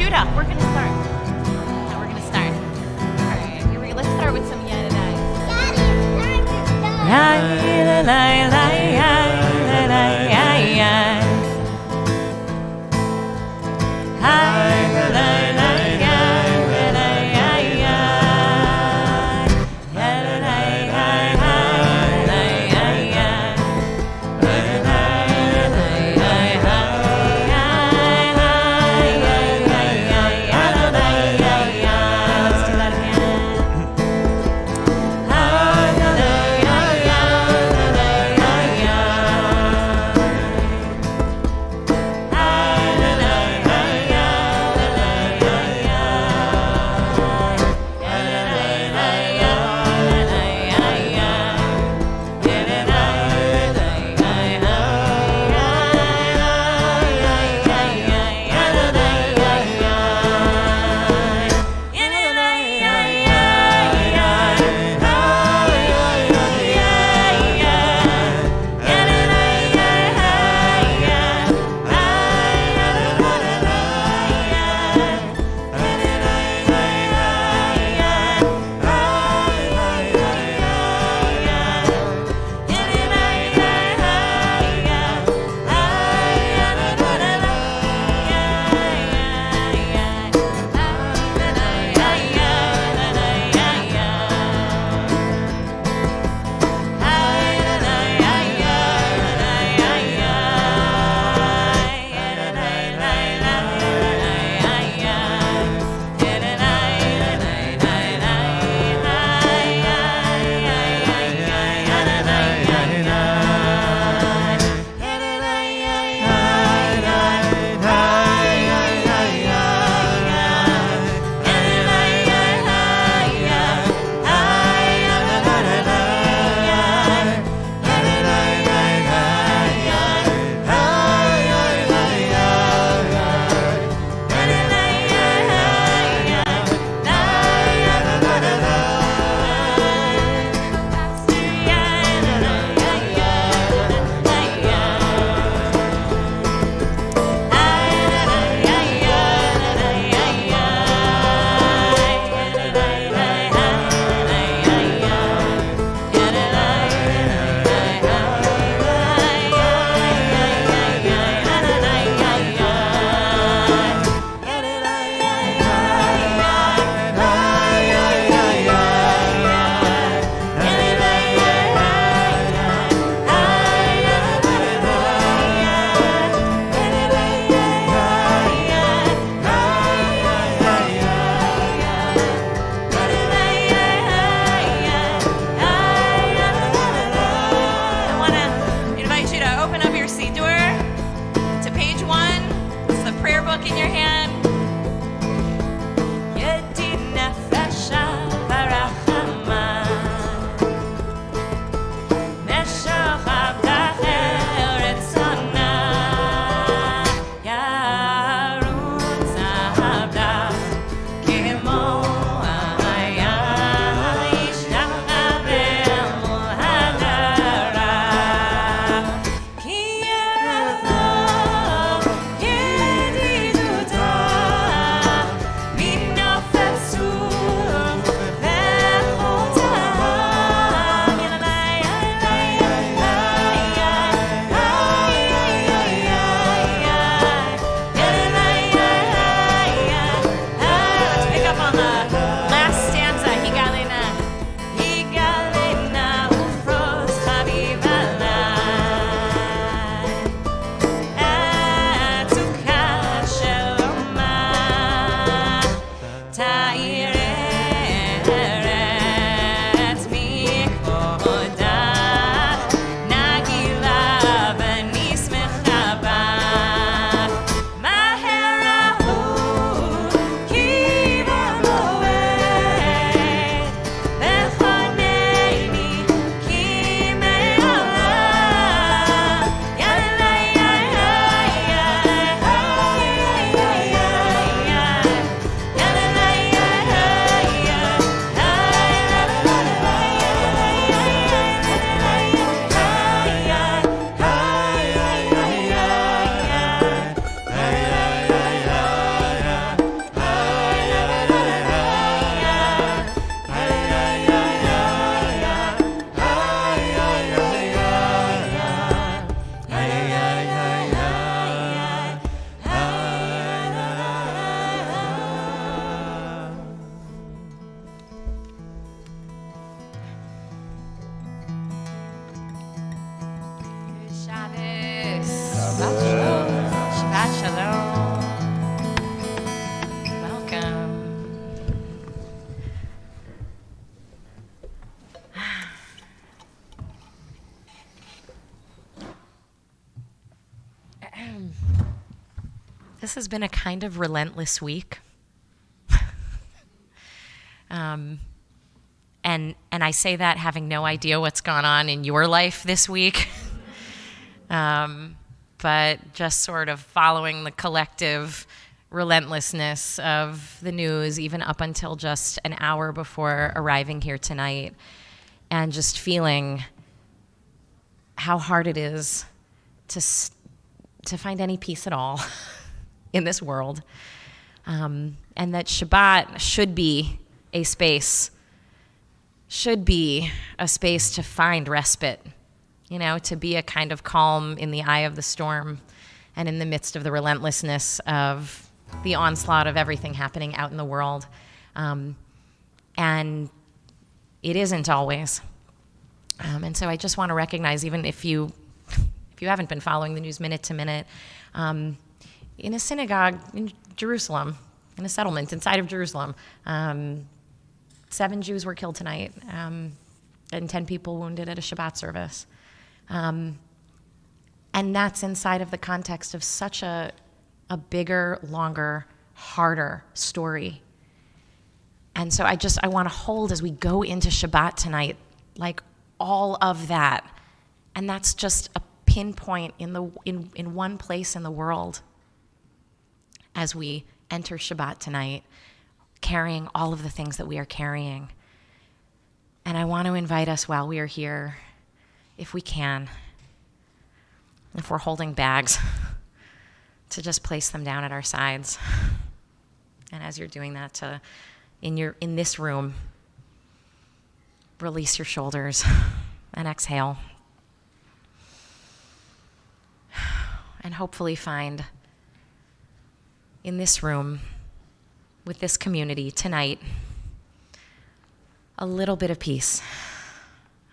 Judah, we're going to start. No, we're going to start. All right, here we go. Let's start with some Yadadai. This has been a kind of relentless week. And I say that having no idea what's gone on in your life this week. But just sort of following the collective relentlessness of the news, even up until just an hour before arriving here tonight, and just feeling how hard it is to find any peace at all in this world, and that Shabbat should be a space to find respite, to be a kind of calm in the eye of the storm and in the midst of the relentlessness of the onslaught of everything happening out in the world. And it isn't always. And so I just want to recognize, even if you haven't been following the news minute to minute, in a synagogue in Jerusalem, in a settlement inside of Jerusalem, 7 Jews were killed tonight, and 10 people wounded at a Shabbat service. And that's inside of the context of such a bigger, longer, harder story. And so I want to hold, as we go into Shabbat tonight, like all of that. And that's just a pinpoint in one place in the world as we enter Shabbat tonight, carrying all of the things that we are carrying. And I want to invite us while we are here, if we can, if we're holding bags, to just place them down at our sides. And as you're doing that, to in this room, release your shoulders and exhale. And hopefully find in this room, with this community tonight, a little bit of peace,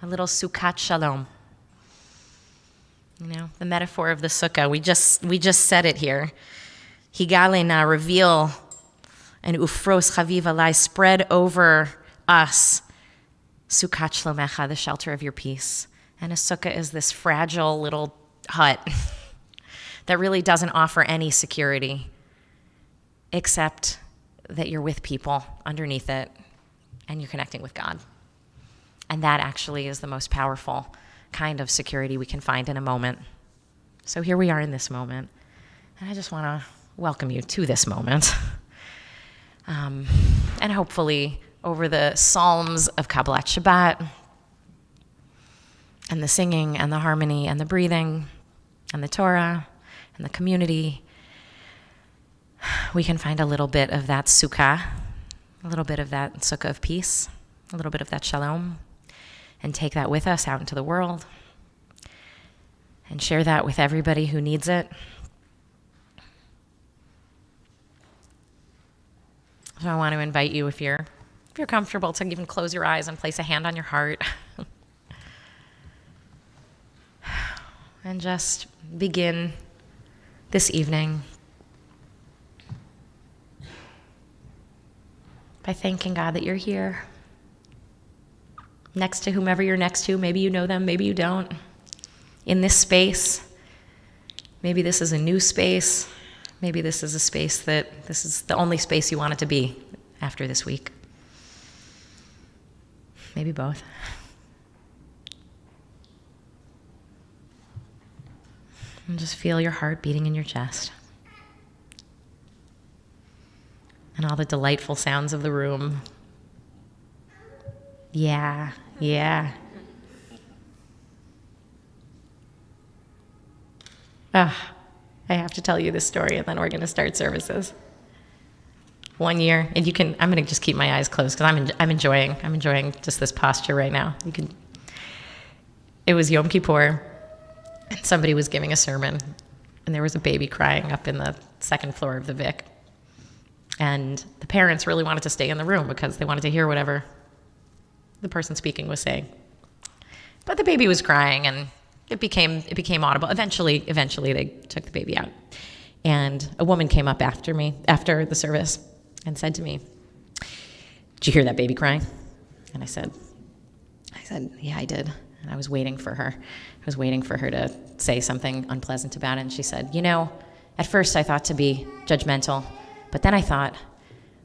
a little sukkat shalom. The metaphor of the sukkah, we just said it here. Higalena, reveal, and ufros chaviv alai, spread over us, sukkat shlomecha, the shelter of your peace. And a sukkah is this fragile little hut that really doesn't offer any security, except that you're with people underneath it and you're connecting with God. And that actually is the most powerful kind of security we can find in a moment. So here we are in this moment. And I just want to welcome you to this moment. And hopefully over the Psalms of Kabbalat Shabbat and the singing and the harmony and the breathing and the Torah and the community, we can find a little bit of that sukkah, a little bit of that sukkah of peace, a little bit of that shalom, and take that with us out into the world and share that with everybody who needs it. So I want to invite you, if you're comfortable, to even close your eyes and place a hand on your heart and just begin this evening by thanking God that you're here, next to whomever you're next to. Maybe you know them, maybe you don't. In this space, maybe this is a new space. Maybe this is a space that this is the only space you want it to be after this week. Maybe both. And just feel your heart beating in your chest. And all the delightful sounds of the room. Yeah. I have to tell you this story, and then we're going to start services. One year, and I'm going to just keep my eyes closed because I'm enjoying just this posture right now. It was Yom Kippur, and somebody was giving a sermon, and there was a baby crying up in the second floor of the Vic. And the parents really wanted to stay in the room because they wanted to hear whatever the person speaking was saying. But the baby was crying, and it became audible. Eventually they took the baby out. And a woman came up after the service, and said to me, "Did you hear that baby crying?" And I said, "Yeah, I did." And I was waiting for her. I was waiting for her to say something unpleasant about it. And she said, At first, I thought to be judgmental, but then I thought,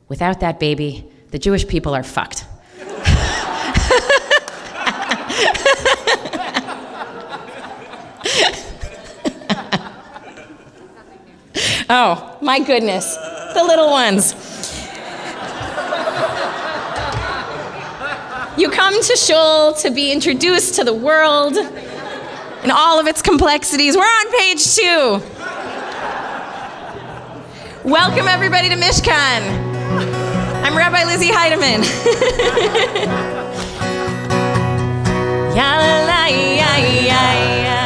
without that baby, the Jewish people are fucked. Oh, my goodness, the little ones. You come to Shul to be introduced to the world in all of its complexities. We're on page 2. Welcome everybody to Mishkan. I'm Rabbi Lizzie Heidemann. Ya la la ya ya ya.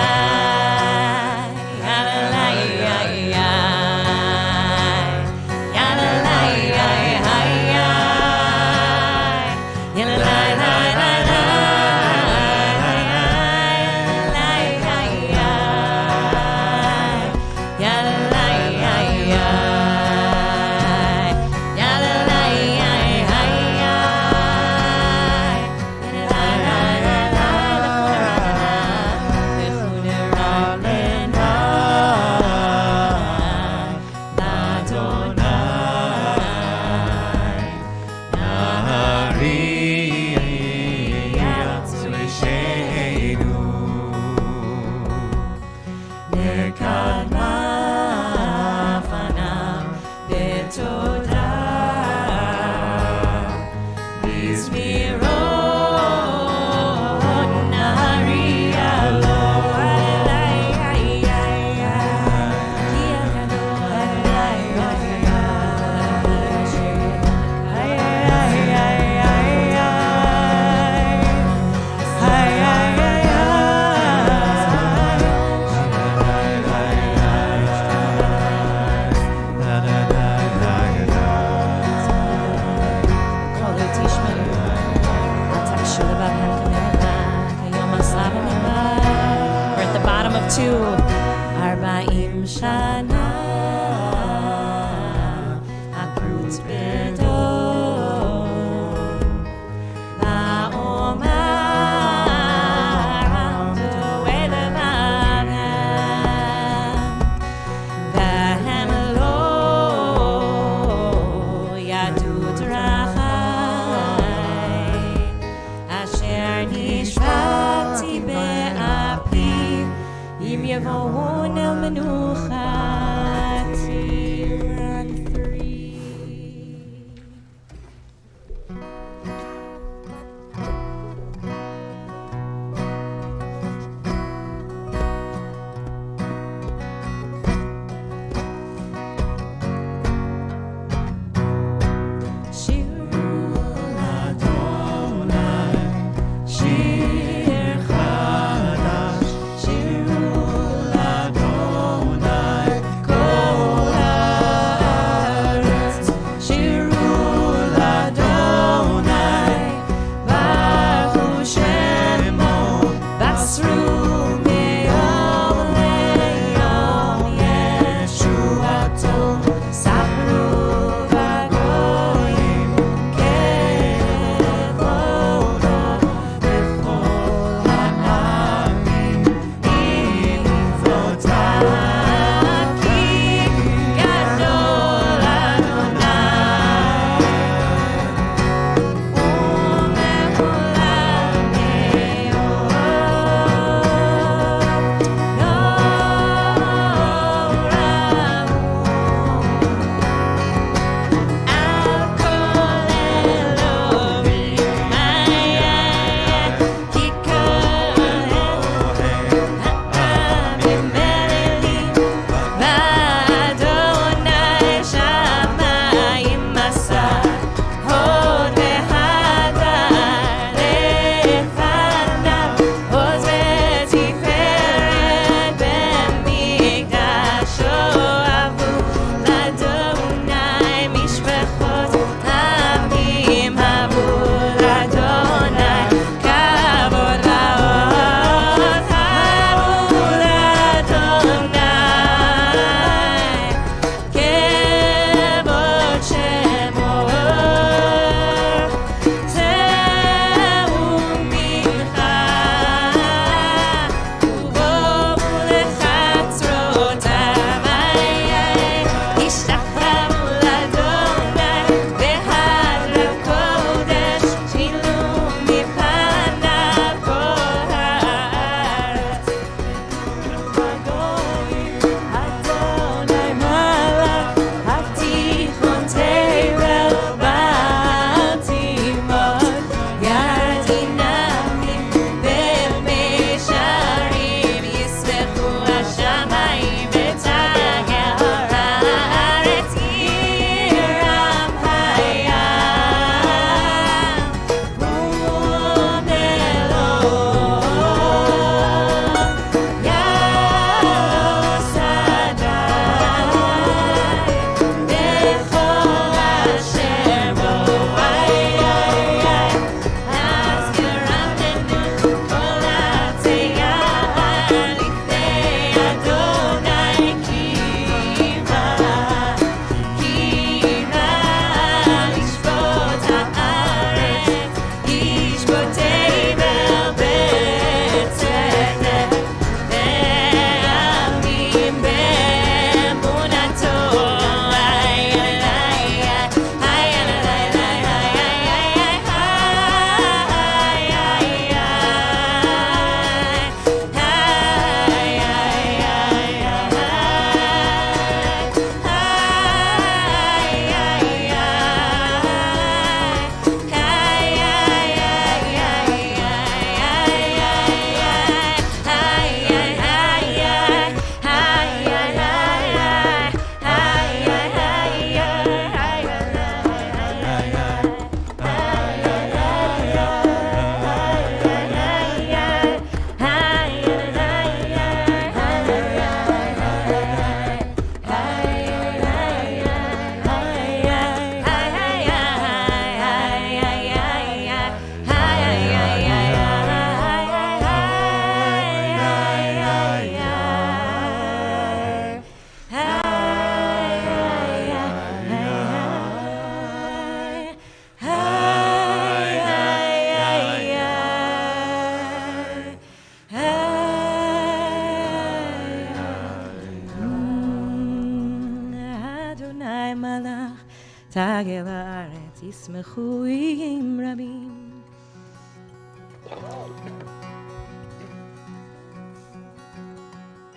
תגל הארץ ישמחו עם רבים.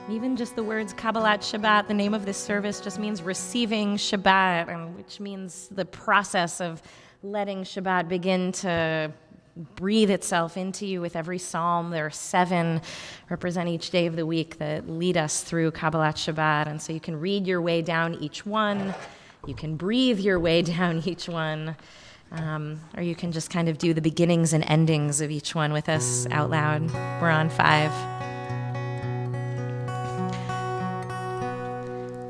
Even just the words Kabbalat Shabbat, the name of this service just means receiving Shabbat, which means the process of letting Shabbat begin to breathe itself into you with every psalm. There are 7 represent each day of the week that lead us through Kabbalat Shabbat, and so you can read your way down each one, you can breathe your way down each one, or you can just kind of do the beginnings and endings of each one with us out loud. We're on 5.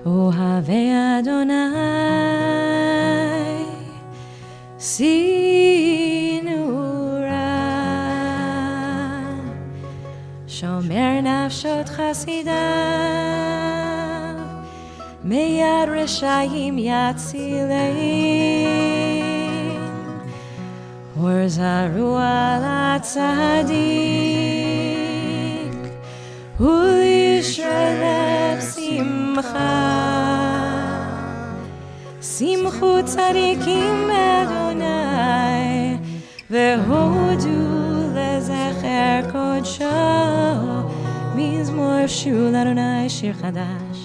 Ohavei Adonai, Sinura, Shomer nafshot chasidav, Meyad reshayim yatzilein, Horzaru al atzadik, Ulishrev simcha. Simchu tzadikim Adonai, vehodu lezecher kodsho, mizmor shul Adonai shir chadash,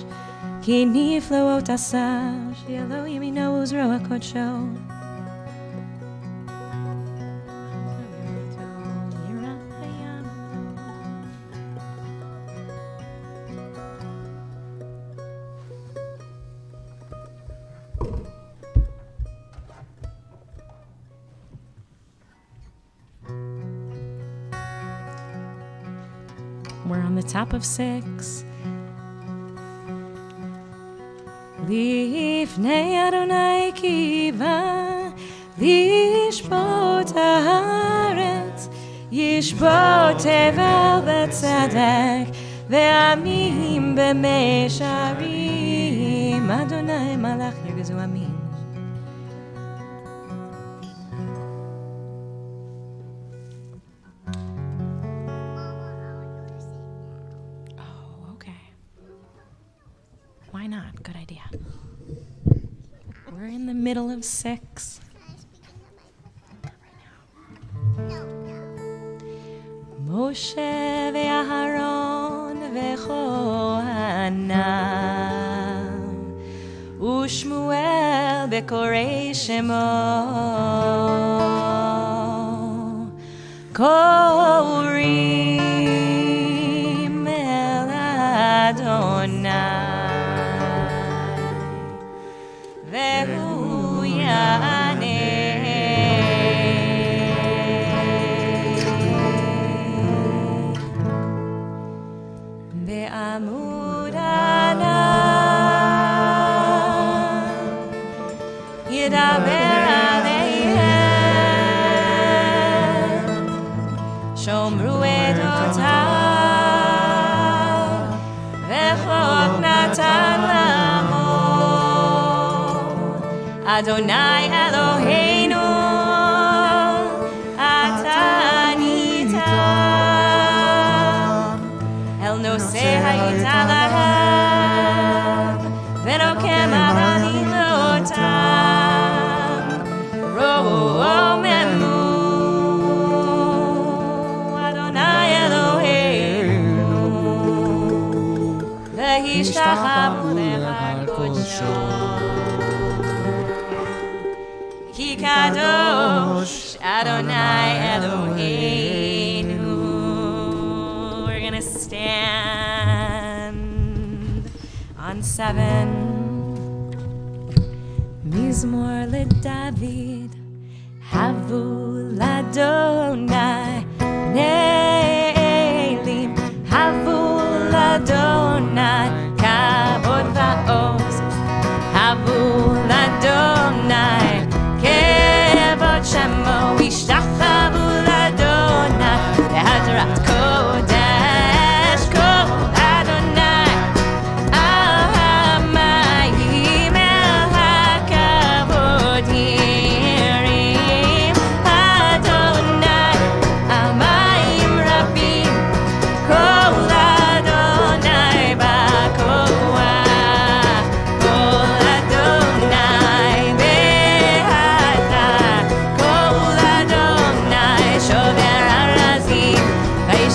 ki nifloot asav, shi Elohim yimino uzro kodsho. We're on the top of 6. Lifnei Adonai kiva, lishbot haaretz, yishbot tevel betzadek, ve'amim b'meisharim, Adonai malach yirgezu amin. Why not? Good idea. We're in the middle of 6. Moshe ve'Aharon ve'Chohanan u'Shmuel bekorei shemo korim el Adonai. בעמוד ענן ידבר עליהם, שומרו עדותיו וחוק נתן למו. אדוני אלוהינו אתה ניתן, אל נושא היית להם ונוקם על עלילותם, רוממו אדוני אלוהינו והשתחוו לך קודשו. Ki kadosh Adonai Eloheinu. We're gonna stand on 7. Mizmor leDavid, havu l'Adonai ne'elim, havu l'Adonai kavod va'oz, havu l'Adonai Shemo ishtachavu l'Adonai be'hadrat kodesh kol Adonai al hamayim el hakavod yirim Adonai al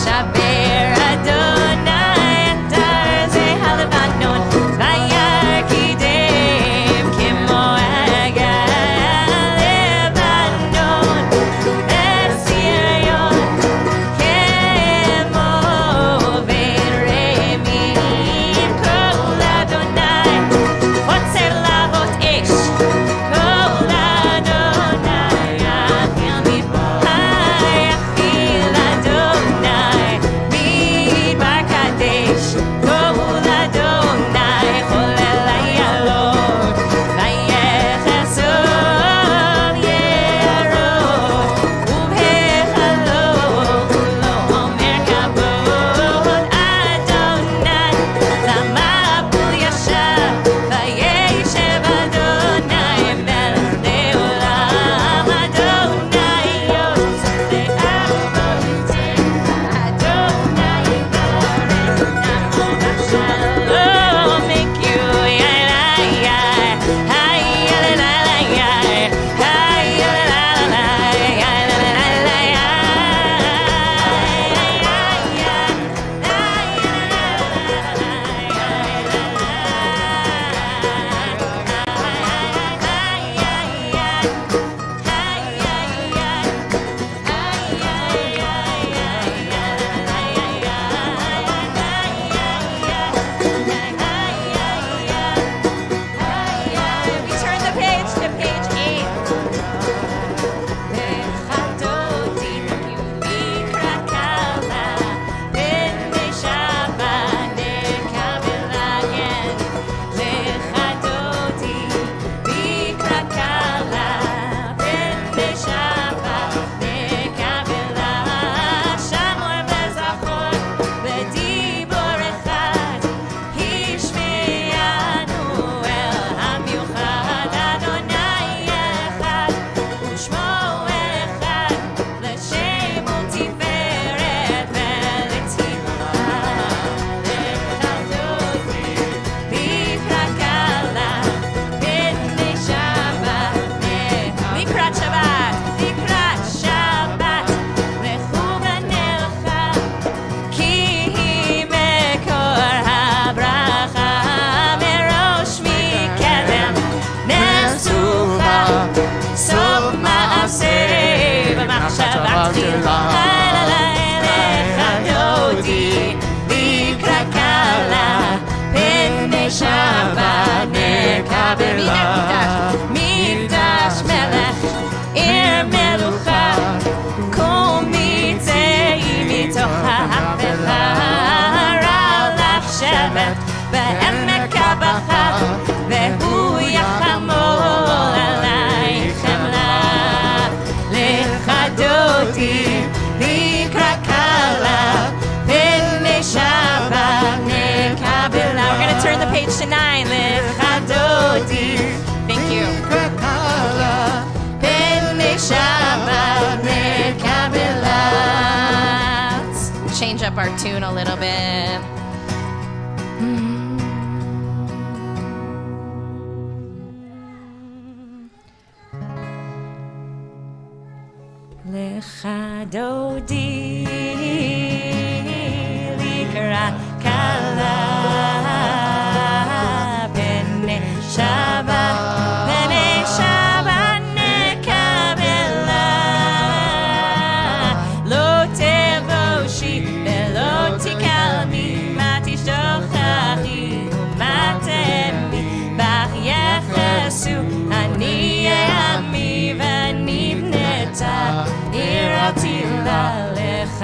Shaber Adonai Atar Ze Halevanon Vayar Kidem Kimo Agar Lebanon Esirion Kemo Veremim Kol Adonai Otzer Lavot Ish Kol Adonai Achil Midbar Achil Adonai Midbar Kadesh Kol Adonai Cholel Ayalon Vayechasol Yerot Ubechalot Kulo Omer Kabod Adonai Zamabul Yashav Vayeshev Adonai Melech Leolam Adonai Yos Le'avoteh Adonai Yivarech Shalom Make you We turn the page to page 8. Lechadoti Yuli Krakala B'nei Shabbat Nekabelagen Lechadoti B'Krakala B'nei Shabbat Nekabela Shamor Bezachor B'dibor Echad Hishmeanu El Hamiuchad Adonai Echad Ushmo Echad L'Shem U'Tiferet Ve'Letziva Lechadoti B'Krakala B'nei Shabbat Likrat Shabbat Likrat Shabbat Lechu V'nelcha Ki hi Mekor HaBracha Merosh Mikedem Nesucha Sof Ma'aseh B'machshava Tchila Lechadoti B'Krakala B'nei Shabbat Nekabela Mikdash Melech Ir Melucha Kol Mitzei Mitoch HaHafela Ralach Shevet Be'emek Habacha Ve'hu Yachamol Alai Chemla Lechadoti B'Krakala B'nei Shabbat Nekabela. We're going to turn the page to 9. Lechadoti. Thank you. B'nei Shabbat Nekabela. Let's change up our tune a little bit. Lechadodi Likrakala B'nei Shabbat Nekabela Lo tevoshi ve'lo tikalmi ma tishtochachi u'ma temi bach yechesu ani ami v'nibneta עיר עתידה לך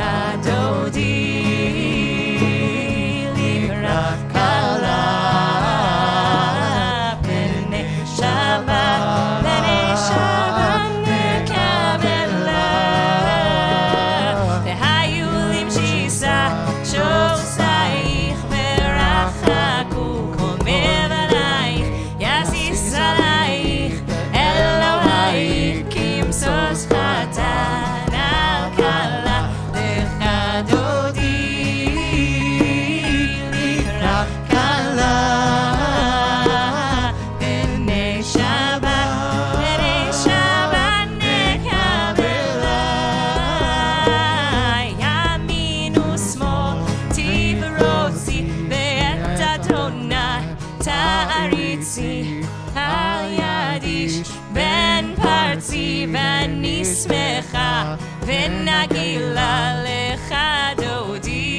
ונגילה לך דודי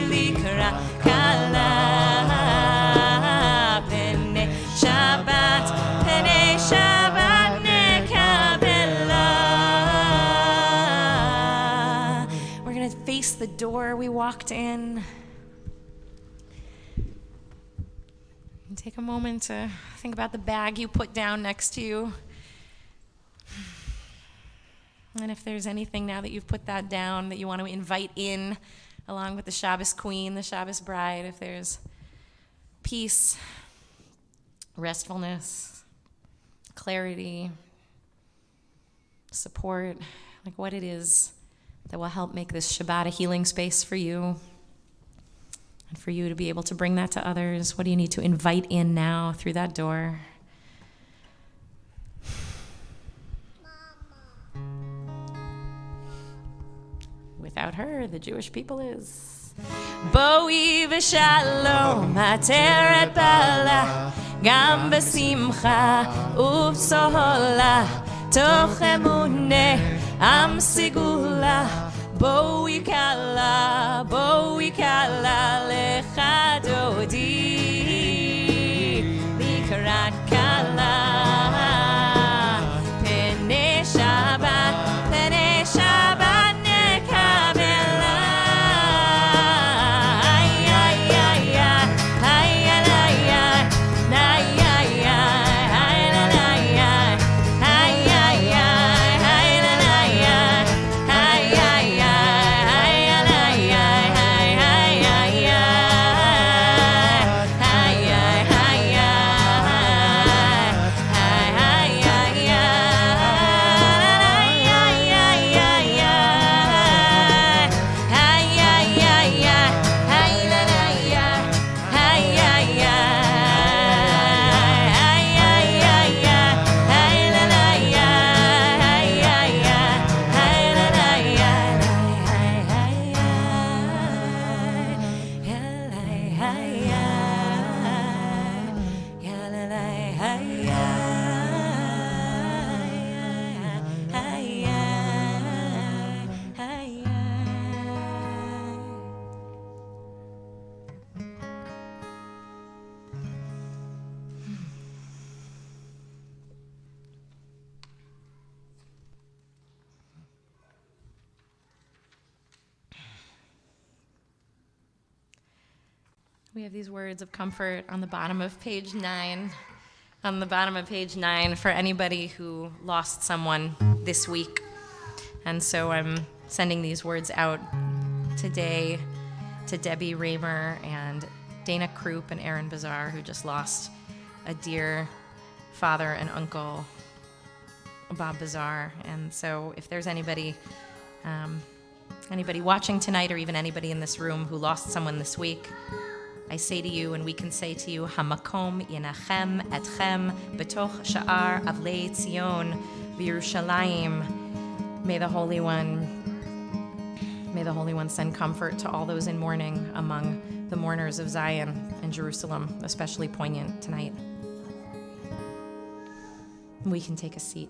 לקרא כלה פני שבת נקבלה. We're going to face the door we walked in. And take a moment to think about the bag you put down next to you. And if there's anything now that you've put that down that you want to invite in, along with the Shabbos queen, the Shabbos bride, if there's peace, restfulness, clarity, support, like what it is that will help make this Shabbat a healing space for you, and for you to be able to bring that to others. What do you need to invite in now through that door? Without her, the Jewish people is. Boi v'shalom ateret bala gam b'simcha uv'sohola toch emuneh am sigula boi kala lecha dodi mikrat kala pene Shabbat We have these words of comfort on the bottom of page 9. On the bottom of page 9 for anybody who lost someone this week. And so I'm sending these words out today to Debbie Raymer and Dana Krupp and Aaron Bazar, who just lost a dear father and uncle, Bob Bazar. And so if there's anybody watching tonight, or even anybody in this room who lost someone this week, I say to you, and we can say to you, Hamakom yenachem etchem betoch sha'ar avlei Tzion v'Yerushalayim. May the Holy One send comfort to all those in mourning among the mourners of Zion and Jerusalem, especially poignant tonight. We can take a seat.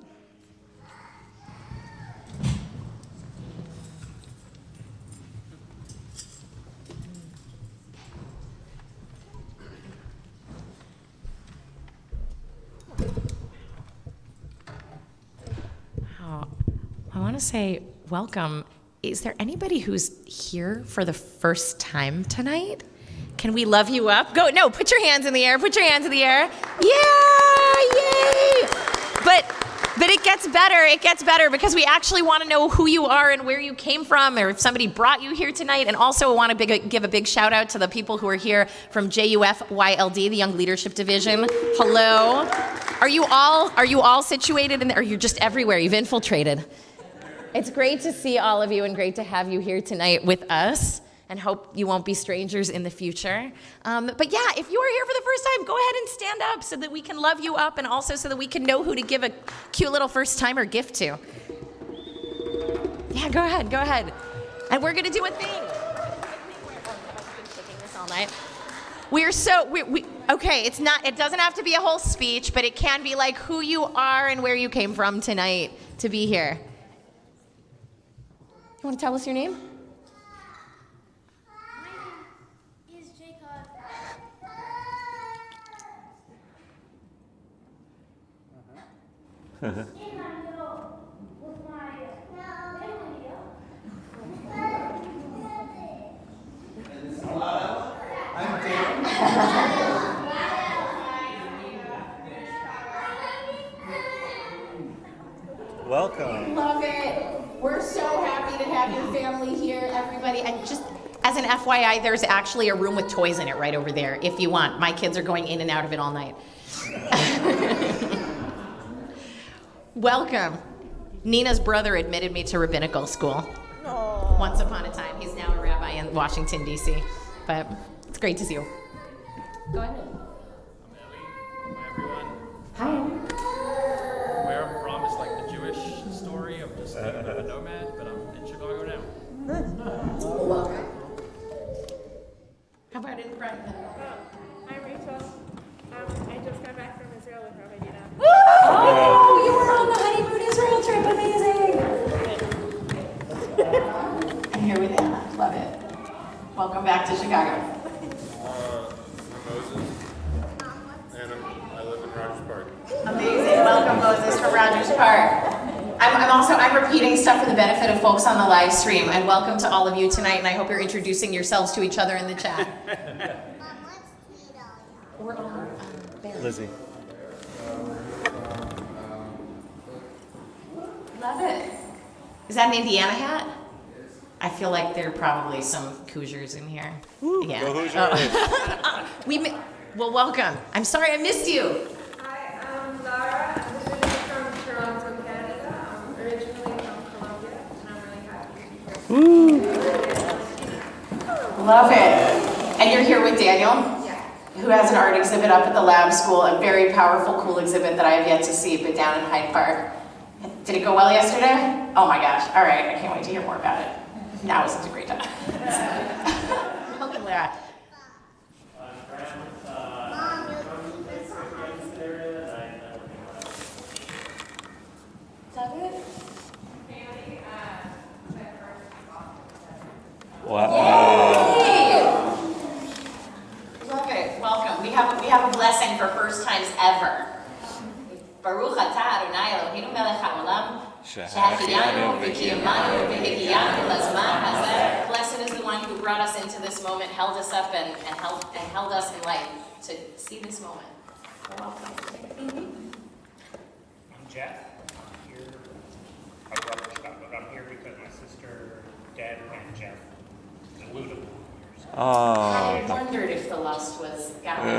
I want to say welcome. Is there anybody who's here for the first time tonight? Can we love you up? Go, no, put your hands in the air, Yeah, yay! But it gets better because we actually want to know who you are and where you came from, or if somebody brought you here tonight. And also want to give a big shout out to the people who are here from JUF-YLD, the Young Leadership Division. Hello. Are you all situated in there? Or you're just everywhere? You've infiltrated. It's great to see all of you and great to have you here tonight with us, and hope you won't be strangers in the future. But yeah, if you are here for the first time, go ahead and stand up so that we can love you up, and also so that we can know who to give a cute little first-timer gift to. Yeah, go ahead. And we're gonna do a thing. Taking this all night. Okay, it doesn't have to be a whole speech, but it can be like who you are and where you came from tonight to be here. want to tell us your name? My name is Jacob. And I go with my family. Welcome. Love it. We're so happy to have your family here, everybody. And just as an FYI, there's actually a room with toys in it right over there if you want. My kids are going in and out of it all night. Welcome. Nina's brother admitted me to rabbinical school. Once upon a time. He's now a rabbi in Washington, D.C. But it's great to see you. Go ahead. I'm Ellie. Hi, everyone. Hi. Where I'm from is like the Jewish story of just being a bit of a nomad, but I'm in Chicago now. Welcome. How about in front? Hi, Rachel. I just got back from Israel with Rabbi Dina. Oh, you were on the honeymoon Israel trip. Amazing. I'm here with Anna. Love it. Welcome back to Chicago. I'm Moses, and I live in Rogers Park. Amazing. Welcome, Moses from Rogers Park. I'm repeating stuff for the benefit of folks on the live stream. And welcome to all of you tonight. And I hope you're introducing yourselves to each other in the chat. We're on Lizzie. Love it. Is that an Indiana hat? I feel like there are probably some Hoosiers in here. Yeah. Go Hoosiers. Well, welcome. I'm sorry I missed you. Hi, I'm Lara. I'm visiting from Toronto, Canada. I'm originally from Colombia, and I'm really happy to be here. Love it. And you're here with Daniel, Yeah. who has an art exhibit up at the lab school, a very powerful, cool exhibit that I have yet to see, but down in Hyde Park. Did it go well yesterday? Oh my gosh. All right. I can't wait to hear more about it. Now is such a great time. Welcome, Lara. Wow. Yay! Love it. Welcome. We have a blessing for first times ever. Baruch atah Adonai Eloheinu melech haolam shehachiyanu v'kiyamanu v'higiyanu lazman hazeh. Blessed is the one who brought us into this moment, held us up, and held us in life to see this moment. Welcome. I'm Jeff. I'm here. I grew up in Chicago, but I'm here because my sister, Dad, and Jeff eluded me years ago. I Oh. wondered if the lust was got me.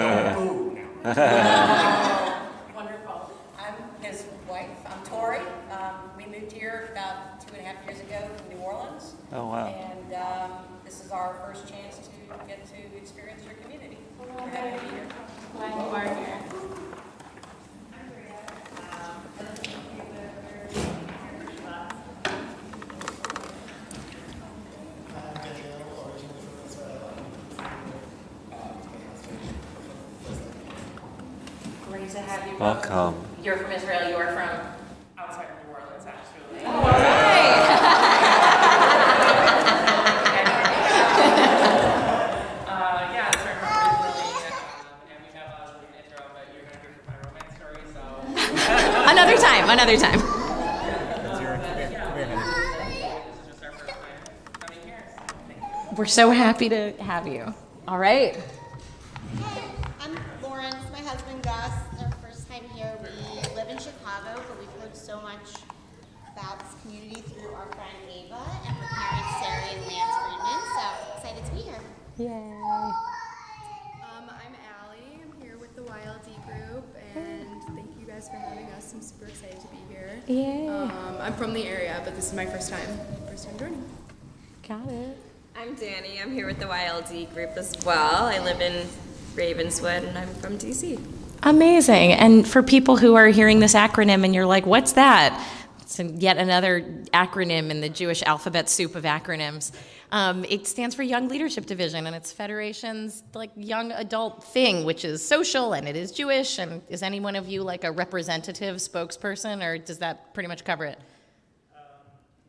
Ooh, now. Wonderful. I'm his wife. I'm Tori. We moved here about 2.5 years ago from New Orleans. Oh, wow. And this is our first chance to get to experience your community. We're happy to be here. Glad you are here. Great to have you. Welcome. You're from Israel. You're from. Outside of New Orleans, actually. All right. Yeah, so I'm originally, and we have a in Israel, but you're going to hear from my romance story, so. Another time. Another time. This is just our first time coming here, so thank you. We're so happy to have you. All right. I'm Lauren. This is my husband Gus. It's our first time here. We live in Chicago, but we've heard so much about this community through our friend Ava and her parents Sarah and Lance Friedman. So excited to be here. I'm Allie. I'm here with the YLD group, and thank you guys for having us. I'm super excited to be here. Yeah. I'm from the area, but this is my first time joining. Got it. I'm Danny. I'm here with the YLD group as well. I live in Ravenswood, and I'm from DC. Amazing. And for people who are hearing this acronym and you're like, what's that? It's yet another acronym in the Jewish alphabet soup of acronyms. It stands for Young Leadership Division, and it's Federation's like young adult thing, which is social and it is Jewish. And is any one of you like a representative spokesperson, or does that pretty much cover it?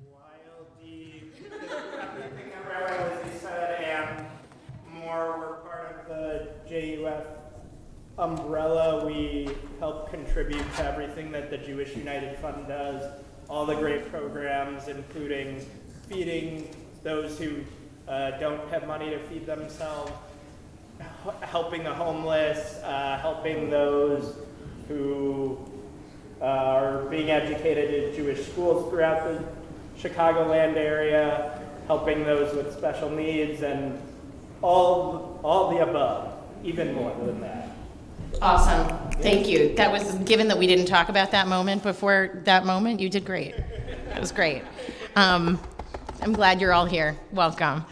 YLD umbrella, we help contribute to everything that the Jewish United Fund does, all the great programs, including feeding those who don't have money to feed themselves, helping the homeless, helping those who are being educated in Jewish schools throughout the Chicagoland area, helping those with special needs, and all the above, even more than that. Awesome. Thank you. That was, given that we didn't talk about that moment before that moment, you did great. That was great. I'm glad you're all here. Welcome.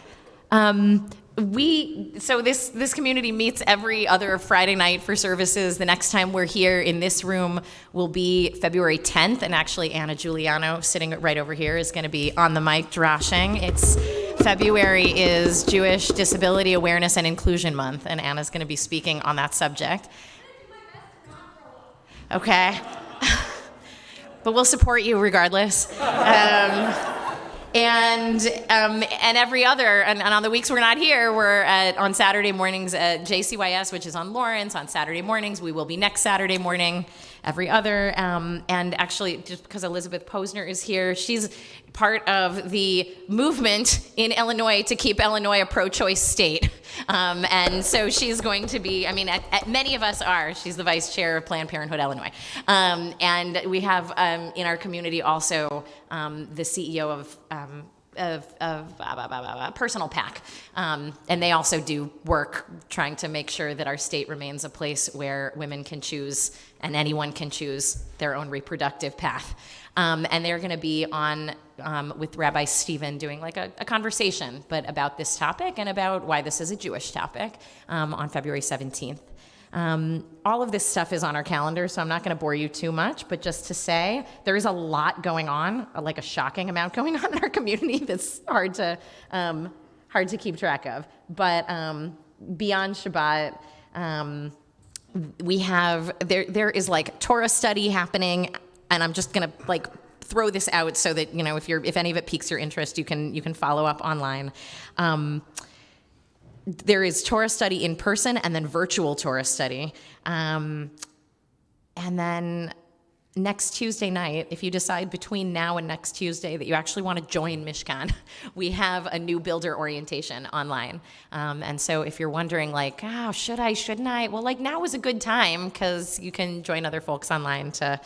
So this community meets every other Friday night for services. The next time we're here in this room will be February 10th, and actually Anna Giuliano, sitting right over here, is going to be on the mic droshing. February is Jewish Disability Awareness and Inclusion Month, and Anna's going to be speaking on that subject. Okay. But we'll support you regardless. And every other, and on the weeks we're not here, we're on Saturday mornings at JCYS, which is on Lawrence. On Saturday mornings, we will be next Saturday morning, every other. And actually, just because Elizabeth Posner is here, she's part of the movement in Illinois to keep Illinois a pro-choice state. And so she's going to be, many of us are. She's the vice chair of Planned Parenthood Illinois. And we have in our community also the CEO of Personal PAC. And they also do work trying to make sure that our state remains a place where women can choose and anyone can choose their own reproductive path. And they're going to be on with Rabbi Stephen doing like a conversation, but about this topic and about why this is a Jewish topic on February 17th. All of this stuff is on our calendar, so I'm not going to bore you too much, but just to say there is a lot going on, like a shocking amount going on in our community that's hard to keep track of. But beyond Shabbat, we have there is like Torah study happening, and I'm just going to like throw this out so that if any of it piques your interest, you can follow up online. There is Torah study in person and then virtual Torah study. And then next Tuesday night, if you decide between now and next Tuesday that you actually want to join Mishkan, we have a new builder orientation online. And so if you're wondering like, should I, shouldn't I? Well, like now is a good time because you can join other folks online to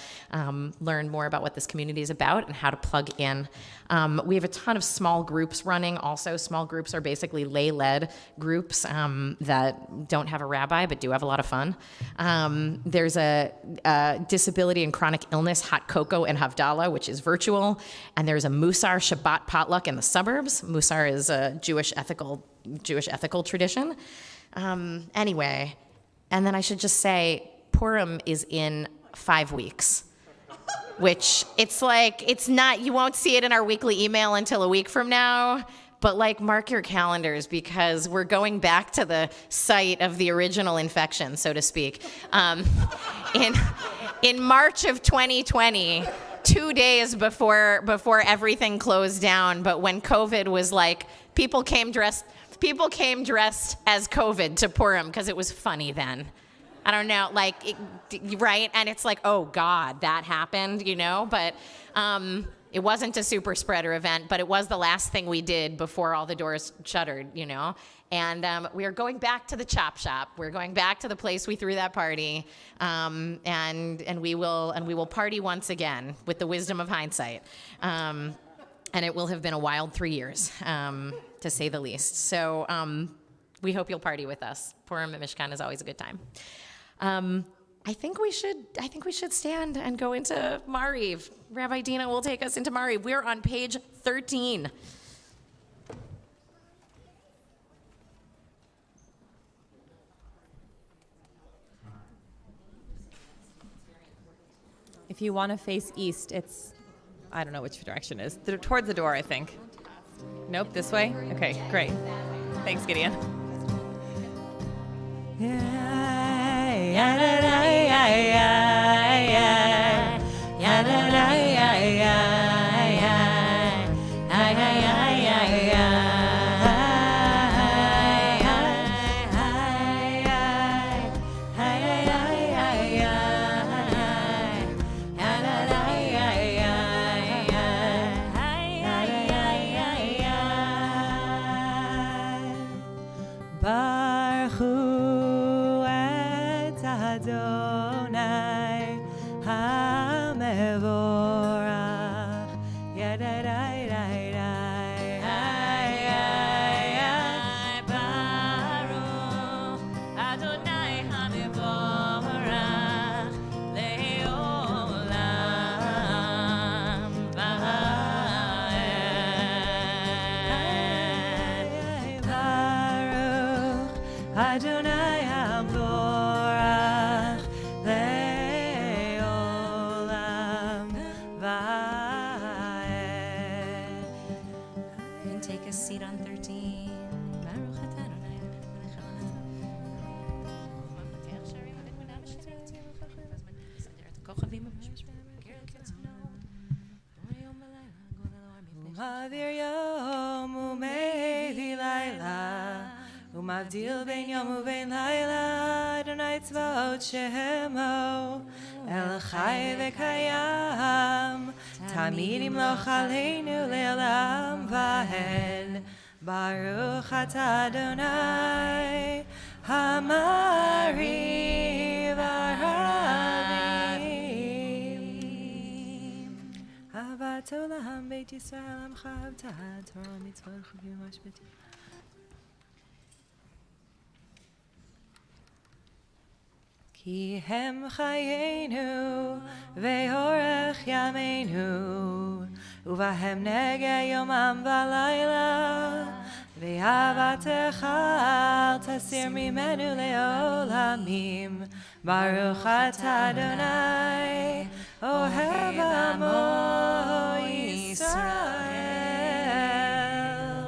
learn more about what this community is about and how to plug in. We have a ton of small groups running also. Small groups are basically lay-led groups that don't have a rabbi but do have a lot of fun. There's a disability and chronic illness hot cocoa and Havdalah, which is virtual. And there's a Musar Shabbat potluck in the suburbs. Musar is a Jewish ethical tradition. Anyway, and then I should just say Purim is in 5 weeks. Which it's not, you won't see it in our weekly email until a week from now, but like mark your calendars because we're going back to the site of the original infection, so to speak. In March of 2020, 2 days before everything closed down, but when COVID was like, people came dressed as COVID to Purim because it was funny then. I don't know, right? And it's like, oh God, that happened, but it wasn't a super spreader event, but it was the last thing we did before all the doors shuttered, And we are going back to the chop shop. We're going back to the place we threw that party, and we will party once again with the wisdom of hindsight. And it will have been a wild 3 years, to say the least. So we hope you'll party with us. Purim at Mishkan is always a good time. I think we should stand and go into Mariv. Rabbi Dina will take us into Mariv. We're on page 13. If you want to face east, I don't know which direction it is. Towards the door, I think. Nope, this way? Okay, great. Thanks, Gideon. Adonai HaMevorach Yadadai Baruch Adonai HaMevorach Le'olam Va'ed Baruch Adonai HaMevorach Le'olam Va'ed. You can take a seat on 13. Baruch atah Adonai melech haolam. Umavir yom umevi laila Umavdil ben yom uven laila Adonai tzvaot shemo El chai v'kayam Tamid imloch aleinu le'olam va'ed Baruch atah Adonai Hamari v'aravim Ahavat olam Beit Yisrael amcha avtah Torah mitzvot chuvim mashbetim Ki hem chayenu ve'orech yameinu Uvahem nege yomam v'layla Ve'avatecha al tasir mimenu le'olamim Baruch atah Adonai Ohev amo Yisrael.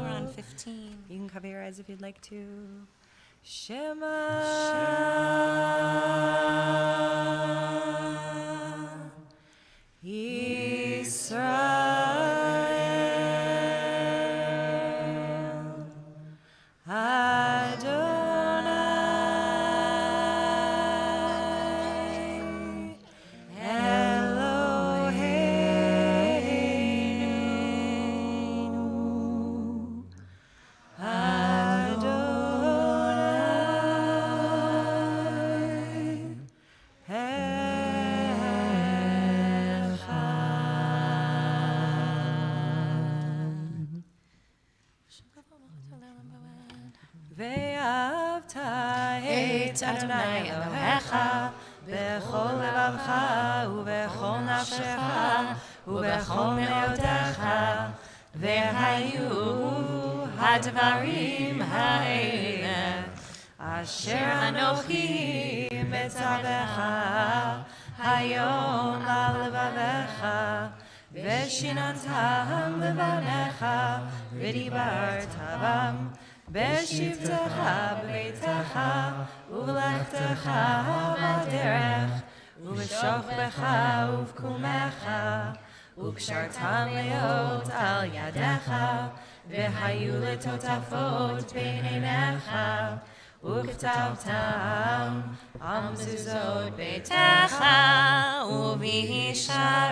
We're on 15. You can cover your eyes if you'd like to. Shema Yisrael Adonai Eloheinu Adonai ואהבת את אדוני אלוהיך בכל לבבך ובכל נפשך ובכל מאודך והיו הדברים האלה אשר אנוכי מצווך היום על לבביך ושיננתם לבניך ודיברת בם בשבתך בביתך ובלכתך בדרך ובשוכבך ובקומך וקשרתם להיות על ידיך והיו לטוטפות בין עיניך וכתבתם על מזוזות ביתך ובשעריך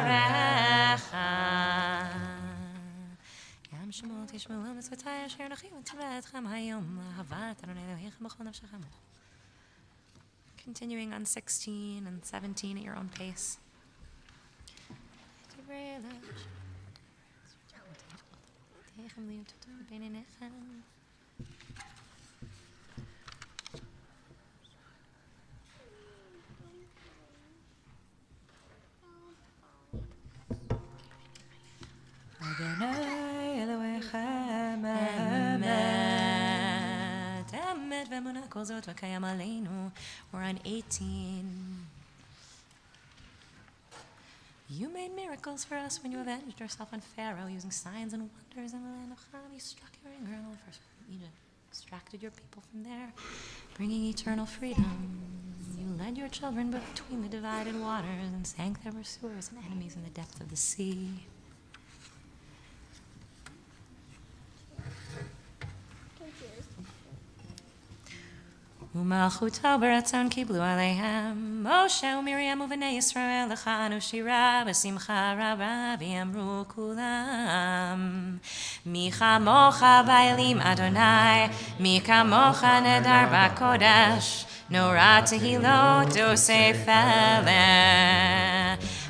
שמעו תשמעו מצוותיי אשר אנוכי מצווה אתכם היום לאהבת אדוני אלוהיכם בכל נפשכם. Continuing on 16 and 17 at your own pace. Adonai Elohechem Emet Emet Ve'emunah Kol Zot V'Kayam Aleinu. We're on 18. You made miracles for us when you avenged yourself on Pharaoh using signs and wonders in the land of Ham. You struck your anger on all the first in Egypt, distracted your people from there, bringing eternal freedom. You led your children between the divided waters and sank their pursuers and enemies in the depths of the sea. ומלכותו ברצון קיבלו עליהם משה ומרים ובני ישראל לחנו שירה בשמחה רבה ואמרו כולם מי כמוך באלים אדוני מי כמוך נדר בקודש נורא תהילות עושה פלא.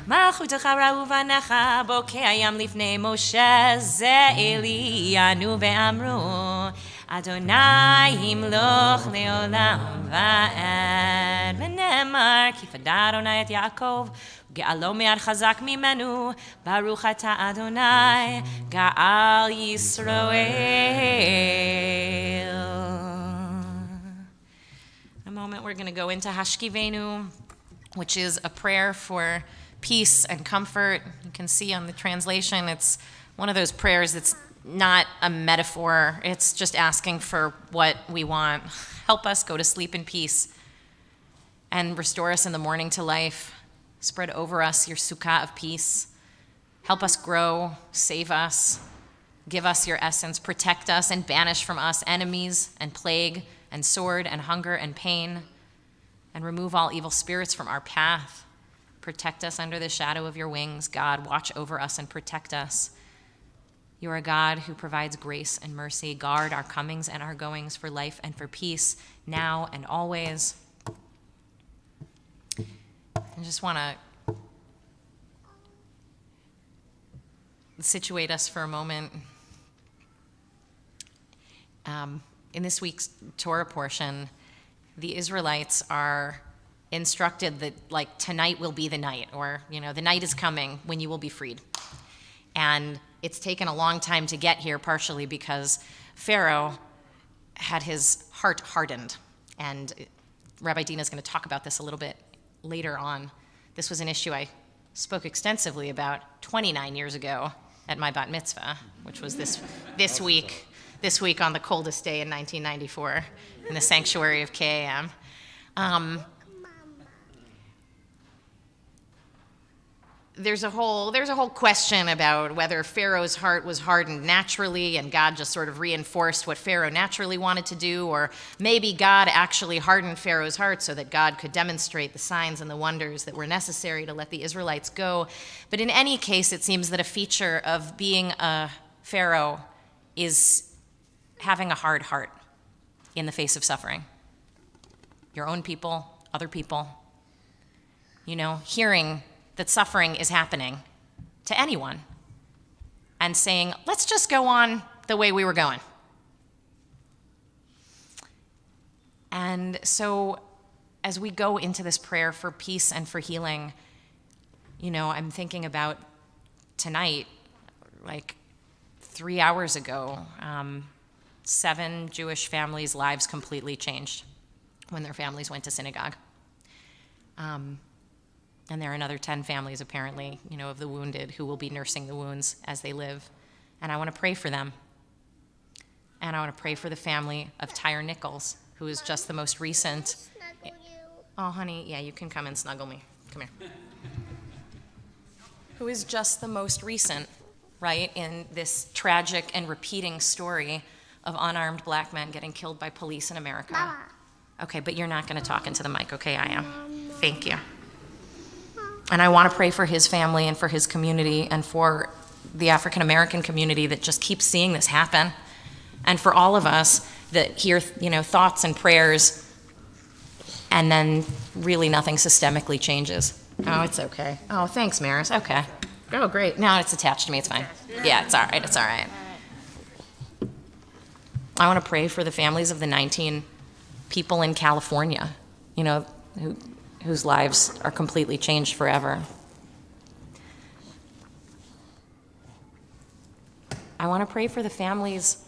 מלכותך ראו בניך, בוקע ים לפני משה, זה אלינו ואמרו, אדוני ימלוך לעולם ועד. ונאמר, כי פדה אדוני את יעקב, גאלו מיד חזק ממנו, ברוך אתה אדוני, גאל ישראל. In a moment we're going to go into Hashkivenu, which is a prayer for peace and comfort. You can see on the translation, it's one of those prayers that's not a metaphor. It's just asking for what we want. Help us go to sleep in peace and restore us in the morning to life. Spread over us your sukkah of peace. Help us grow, save us, give us your essence, protect us and banish from us enemies and plague and sword and hunger and pain, and remove all evil spirits from our path. Protect us under the shadow of your wings. God, watch over us and protect us. You are a God who provides grace and mercy. Guard our comings and our goings for life and for peace, now and always. I just want to situate us for a moment. In this week's Torah portion, the Israelites are instructed that, like, tonight will be the night, or, the night is coming when you will be freed. And it's taken a long time to get here, partially because Pharaoh had his heart hardened. And Rabbi Dina is going to talk about this a little bit later on. This was an issue I spoke extensively about 29 years ago at my bat mitzvah, which was this week on the coldest day in 1994 in the sanctuary of KAM. There's a whole question about whether Pharaoh's heart was hardened naturally and God just sort of reinforced what Pharaoh naturally wanted to do, or maybe God actually hardened Pharaoh's heart so that God could demonstrate the signs and the wonders that were necessary to let the Israelites go. But in any case, it seems that a feature of being a Pharaoh is having a hard heart in the face of suffering. Your own people, other people, hearing that suffering is happening to anyone and saying, let's just go on the way we were going. And so as we go into this prayer for peace and for healing, I'm thinking about tonight, like 3 hours ago, 7 Jewish families' lives completely changed when their families went to synagogue. And there are another 10 families, apparently, of the wounded who will be nursing the wounds as they live. And I want to pray for them. And I want to pray for the family of Tyre Nichols, who is just the most recent. Oh, honey, yeah, you can come and snuggle me. Come here. Who is just the most recent, right, in this tragic and repeating story of unarmed black men getting killed by police in America. Mama. Okay, but you're not going to talk into the mic, okay? I am. Mama. Thank you. And I want to pray for his family and for his community and for the African American community that just keeps seeing this happen. And for all of us that hear, thoughts and prayers and then really nothing systemically changes. Oh, it's okay. Oh, thanks, Maris. Okay. Oh, great. Now it's attached to me. It's fine. Yeah, it's all right. It's all right. I want to pray for the families of the 19 people in California, whose lives are completely changed forever. I want to pray for the families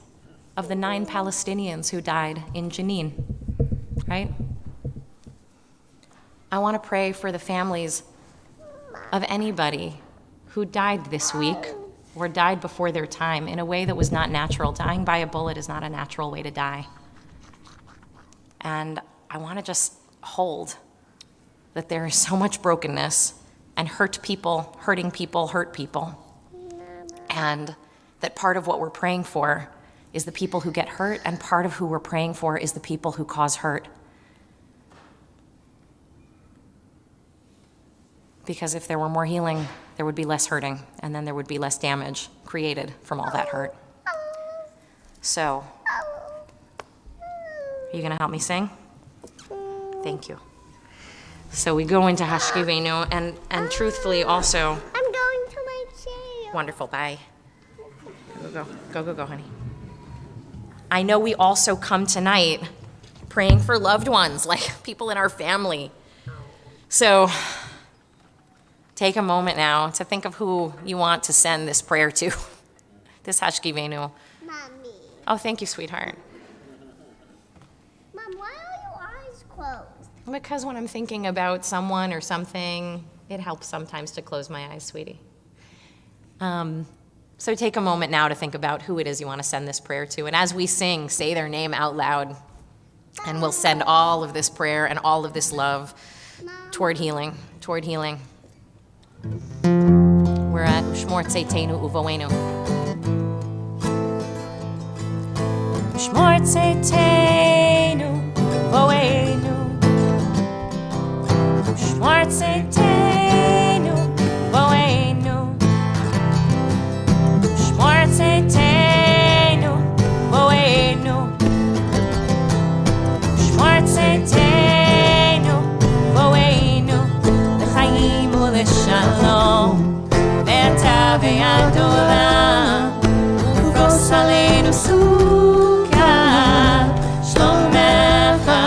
of the 9 Palestinians who died in Jenin, right? I want to pray for the families of anybody who died this week or died before their time in a way that was not natural. Dying by a bullet is not a natural way to die. And I want to just hold that there is so much brokenness and hurting people hurt people. And that part of what we're praying for is the people who get hurt, and part of who we're praying for is the people who cause hurt. Because if there were more healing, there would be less hurting, and then there would be less damage created from all that hurt. So, are you gonna help me sing? Thank you. So we go into Hashkivenu, and truthfully also, I'm going to my chair. wonderful, bye. Go, honey. I know we also come tonight praying for loved ones, like people in our family. So take a moment now to think of who you want to send this prayer to, this Hashkivenu. Mommy. Oh, thank you, sweetheart. Mom, why are your eyes closed? Because when I'm thinking about someone or something, it helps sometimes to close my eyes, sweetie. So take a moment now to think about who it is you want to send this prayer to. And as we sing, say their name out loud. And we'll send all of this prayer and all of this love toward healing, We're at Ushmor Tzeitenu Uvoenu. Ushmor Tzeitenu Uvoenu. Ushmor Tzeitenu Uvoenu. Ushmor Tzeitenu Uvoenu. Ushmor Tzeitenu Uvoenu. L'chaim u'l'shalom. Ve'ata ve'ad olam. Ufros aleinu sukkah. Shlomecha.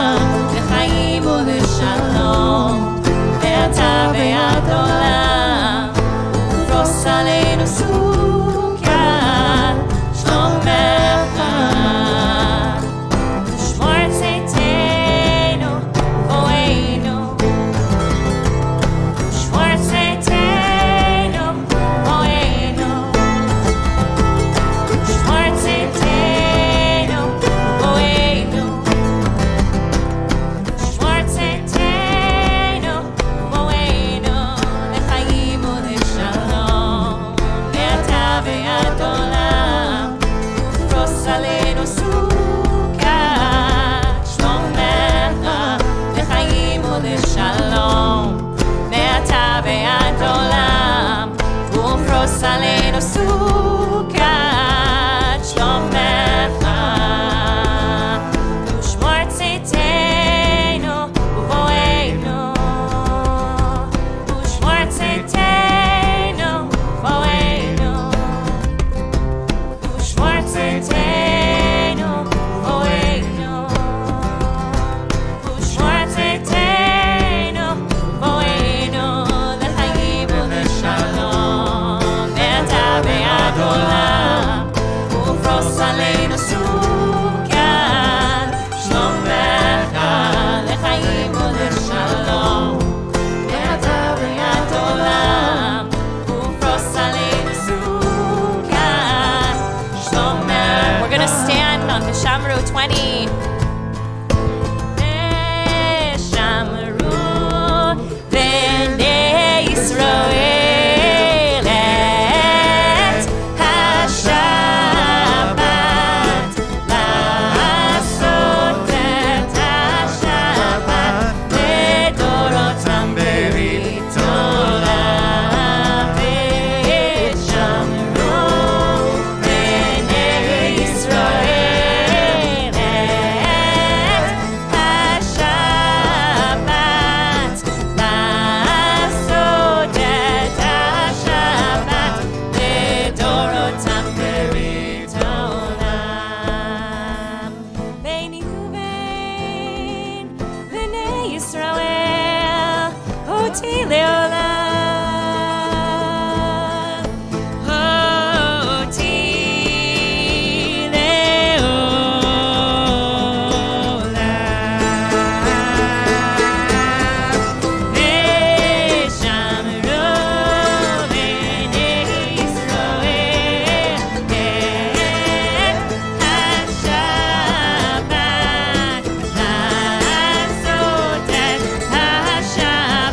L'chaim u'l'shalom. Ve'ata ve'ad olam. Ufros aleinu sukkah. Shlomecha. Ushmor Tzeitenu Uvoenu. Ushmor Tzeitenu Uvoenu. Ushmor Tzeitenu Uvoenu. Ushmor Tzeitenu Uvoenu. L'chaim u'l'shalom. Ve'ata ve'ad olam. Ufros aleinu sukkah. Shlomecha. L'chaim u'l'shalom. Ve'ata ve'ad olam. Ufros aleinu sukkah. Shlomecha. Ushmor Tzeitenu Uvoenu. Ushmor Tzeitenu Uvoenu. Ushmor Tzeitenu Uvoenu. Ushmor Tzeitenu Uvoenu. L'chaim u'l'shalom. Ve'ata ve'ad olam. Ufros aleinu sukkah. Shlomecha. L'chaim u'l'shalom. Ve'ata ve'ad olam. Ufros aleinu sukkah. Shlomecha. We're gonna stand on the Shamru 20. Shamru b'nei Yisrael et HaShabbat. La'asot et HaShabbat לדורותם ברית עולם. ושמרו בני ישראל את השבת. לעשות את השבת לדורותם ברית העולם. ביני ובין בני ישראל אותי לעולם. אותי לעולם. ושמרו בני ישראל את השבת. לעשות את השבת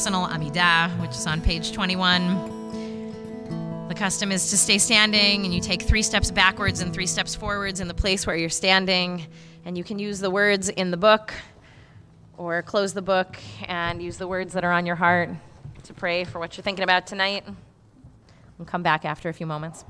personal Amidah, which is on page 21. The custom is to stay standing, and you take 3 steps backwards and 3 steps forwards in the place where you're standing. And you can use the words in the book or close the book and use the words that are on your heart to pray for what you're thinking about tonight. We'll come back after a few moments.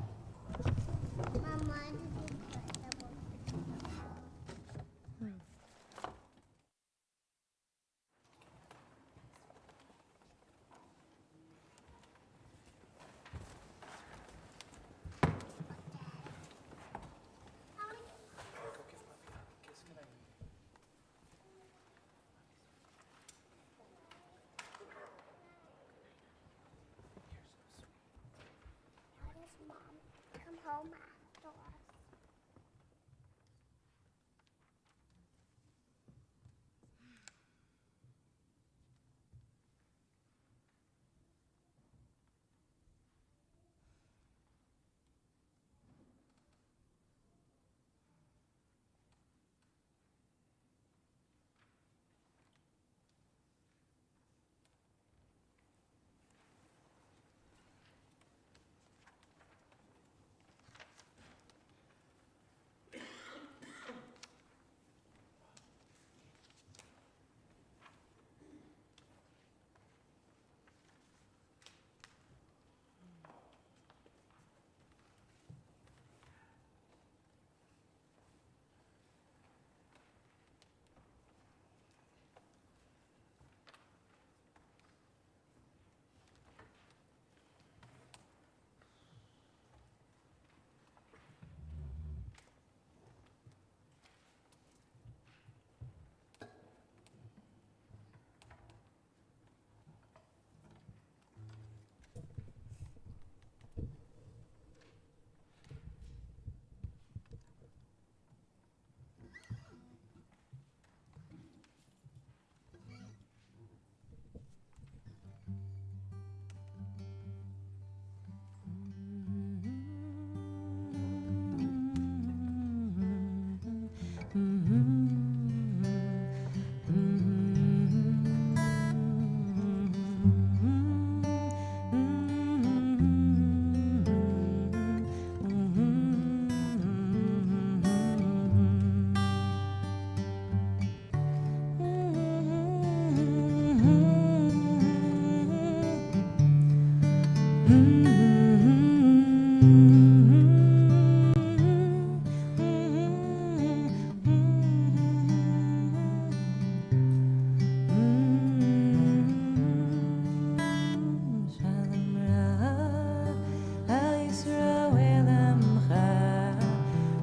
Home after us.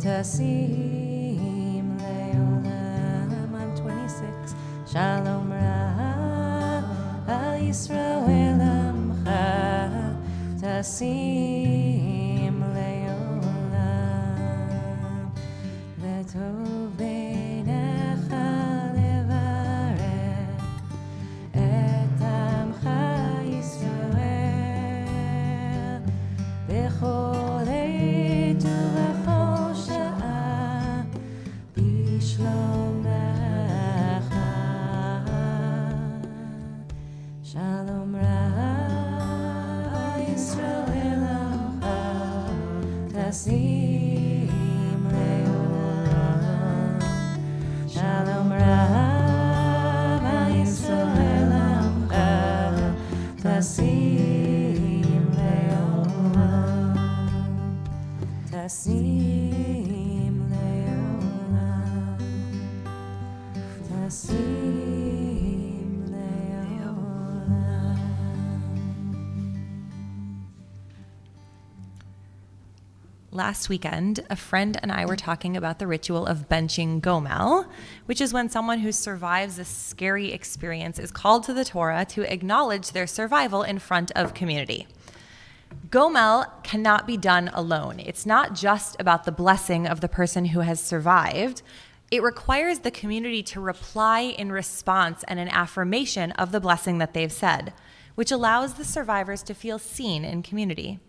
Tasim le'olam. I'm 26. Shalom Rav al Yisrael amcha. Tasim le'olam. V'tov beinecha levarech et amcha Yisrael b'chol עת ובכל שעה בשלום לך. שלום רב ישראל עמך תשים לעולם. שלום רב ישראל עמך תשים לעולם. תשים לעולם. תשים לעולם. Last weekend, a friend and I were talking about the ritual of benching gomel, which is when someone who survives a scary experience is called to the Torah to acknowledge their survival in front of community. Gomel cannot be done alone. It's not just about the blessing of the person who has survived. It requires the community to reply in response and an affirmation of the blessing that they've said, which allows the survivors to feel seen in community.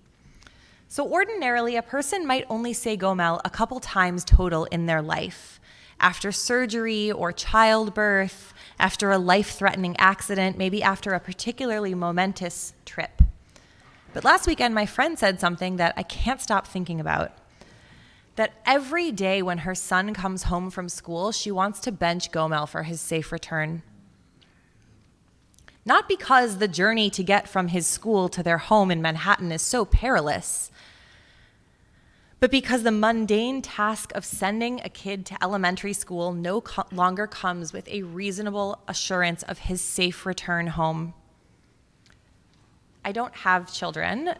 So ordinarily, a person might only say gomel a couple times total in their life, after surgery or childbirth, after a life-threatening accident, maybe after a particularly momentous trip. But last weekend, my friend said something that I can't stop thinking about. That every day when her son comes home from school, she wants to bench Gomel for his safe return. Not because the journey to get from his school to their home in Manhattan is so perilous, but because the mundane task of sending a kid to elementary school no longer comes with a reasonable assurance of his safe return home. I don't have children,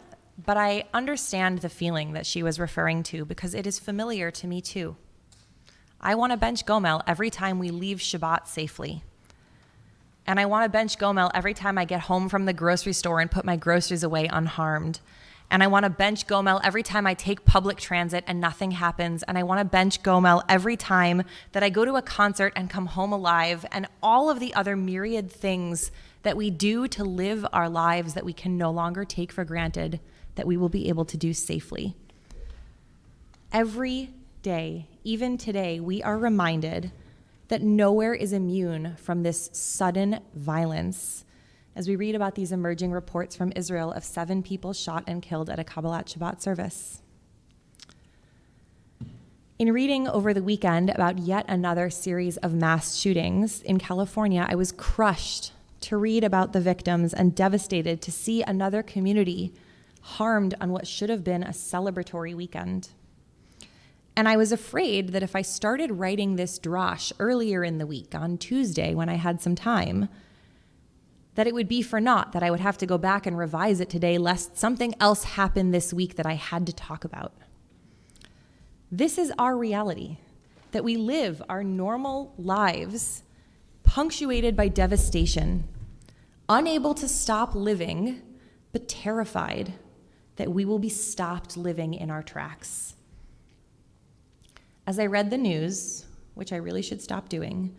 but I understand the feeling that she was referring to because it is familiar to me too. I want to bench Gomel every time we leave Shabbat safely. And I want to bench Gomel every time I get home from the grocery store and put my groceries away unharmed. And I want to bench Gomel every time I take public transit and nothing happens. And I want to bench Gomel every time that I go to a concert and come home alive, and all of the other myriad things that we do to live our lives that we can no longer take for granted that we will be able to do safely. Every day, even today, we are reminded that nowhere is immune from this sudden violence as we read about these emerging reports from Israel of 7 people shot and killed at a Kabbalat Shabbat service. In reading over the weekend about yet another series of mass shootings in California, I was crushed to read about the victims and devastated to see another community harmed on what should have been a celebratory weekend. And I was afraid that if I started writing this drash earlier in the week, on Tuesday when I had some time, that it would be for naught, that I would have to go back and revise it today lest something else happened this week that I had to talk about. This is our reality, that we live our normal lives punctuated by devastation, unable to stop living, but terrified that we will be stopped living in our tracks. As I read the news, which I really should stop doing,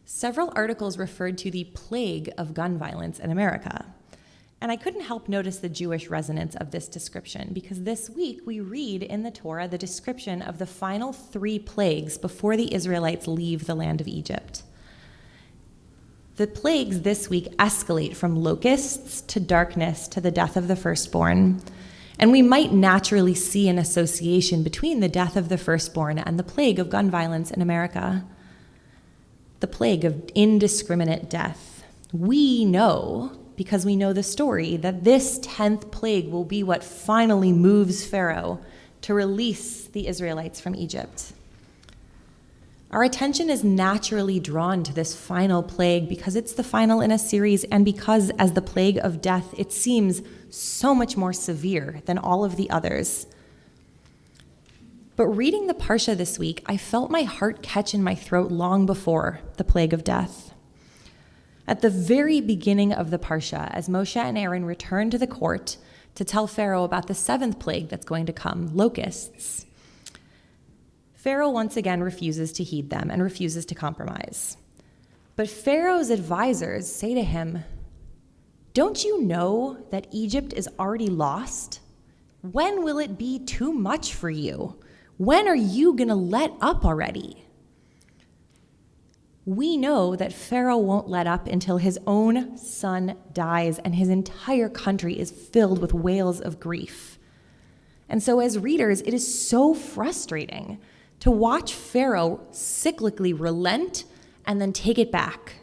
several articles referred to the plague of gun violence in America. And I couldn't help notice the Jewish resonance of this description, because this week we read in the Torah the description of the final 3 plagues before the Israelites leave the land of Egypt. The plagues this week escalate from locusts to darkness to the death of the firstborn. And we might naturally see an association between the death of the firstborn and the plague of gun violence in America. The plague of indiscriminate death. We know, because we know the story, that this 10th plague will be what finally moves Pharaoh to release the Israelites from Egypt. Our attention is naturally drawn to this final plague because it's the final in a series, and because, as the plague of death, it seems so much more severe than all of the others. But reading the Parsha this week, I felt my heart catch in my throat long before the plague of death. At the very beginning of the Parsha, as Moshe and Aaron return to the court to tell Pharaoh about the 7th plague that's going to come, locusts, Pharaoh once again refuses to heed them and refuses to compromise. But Pharaoh's advisors say to him, "Don't you know that Egypt is already lost? When will it be too much for you? When are you going to let up already?" We know that Pharaoh won't let up until his own son dies and his entire country is filled with wails of grief. And so as readers, it is so frustrating to watch Pharaoh cyclically relent and then take it back.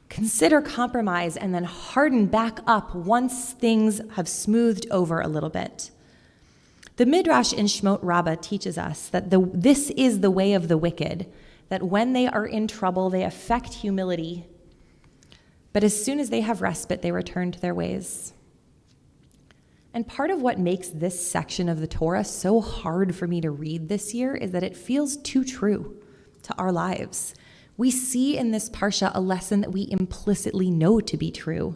Consider compromise and then harden back up once things have smoothed over a little bit. The Midrash in Shemot Rabbah teaches us that this is the way of the wicked, that when they are in trouble, they affect humility, but as soon as they have respite, they return to their ways. And part of what makes this section of the Torah so hard for me to read this year is that it feels too true to our lives. We see in this Parsha a lesson that we implicitly know to be true,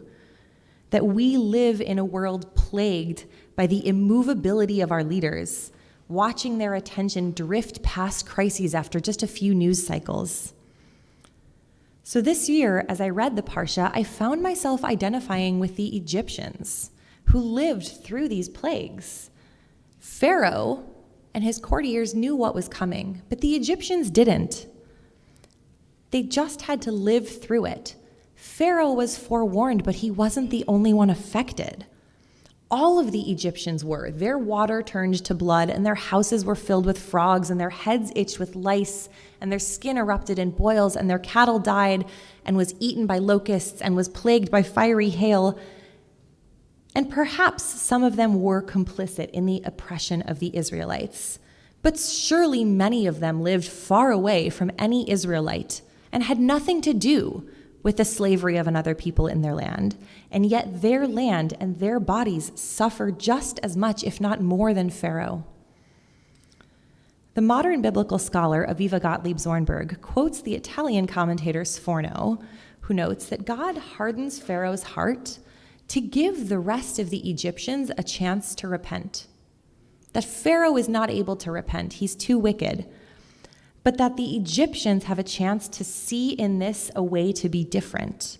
that we live in a world plagued by the immovability of our leaders, watching their attention drift past crises after just a few news cycles. So this year, as I read the Parsha, I found myself identifying with the Egyptians who lived through these plagues. Pharaoh and his courtiers knew what was coming, but the Egyptians didn't. They just had to live through it. Pharaoh was forewarned, but he wasn't the only one affected. All of the Egyptians were. Their water turned to blood, and their houses were filled with frogs, and their heads itched with lice, and their skin erupted in boils, and their cattle died and was eaten by locusts and was plagued by fiery hail. And perhaps some of them were complicit in the oppression of the Israelites. But surely many of them lived far away from any Israelite and had nothing to do with the slavery of another people in their land. And yet their land and their bodies suffered just as much, if not more, than Pharaoh. The modern biblical scholar Aviva Gottlieb Zornberg quotes the Italian commentator Sforno, who notes that God hardens Pharaoh's heart to give the rest of the Egyptians a chance to repent. That Pharaoh is not able to repent, he's too wicked, but that the Egyptians have a chance to see in this a way to be different.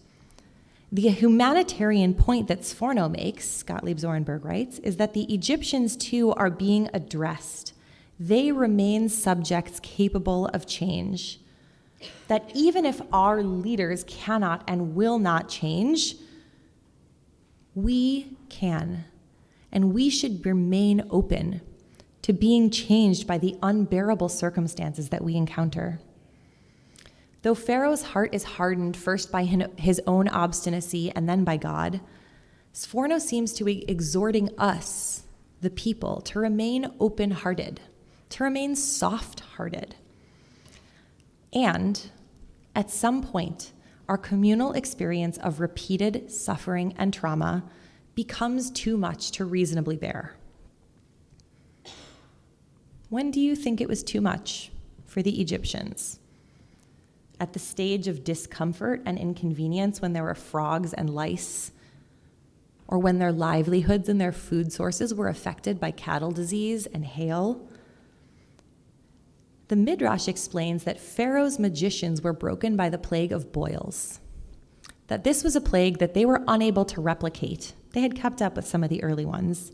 The humanitarian point that Sforno makes, Gottlieb Zornberg writes, is that the Egyptians too are being addressed. They remain subjects capable of change. That even if our leaders cannot and will not change, we can, and we should remain open to being changed by the unbearable circumstances that we encounter. Though Pharaoh's heart is hardened first by his own obstinacy and then by God, Sforno seems to be exhorting us, the people, to remain open-hearted, to remain soft-hearted. And at some point, our communal experience of repeated suffering and trauma becomes too much to reasonably bear. When do you think it was too much for the Egyptians? At the stage of discomfort and inconvenience when there were frogs and lice, or when their livelihoods and their food sources were affected by cattle disease and hail? The Midrash explains that Pharaoh's magicians were broken by the plague of boils, that this was a plague that they were unable to replicate. They had kept up with some of the early ones,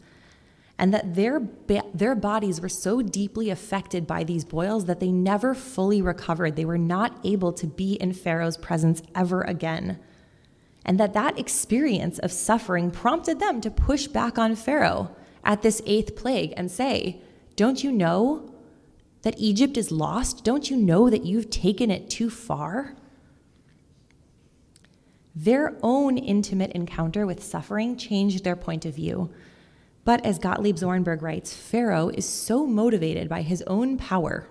and that their bodies were so deeply affected by these boils that they never fully recovered. They were not able to be in Pharaoh's presence ever again, and that experience of suffering prompted them to push back on Pharaoh at this 8th plague and say, "Don't you know that Egypt is lost? Don't you know that you've taken it too far?" Their own intimate encounter with suffering changed their point of view. But as Gottlieb Zornberg writes, Pharaoh is so motivated by his own power,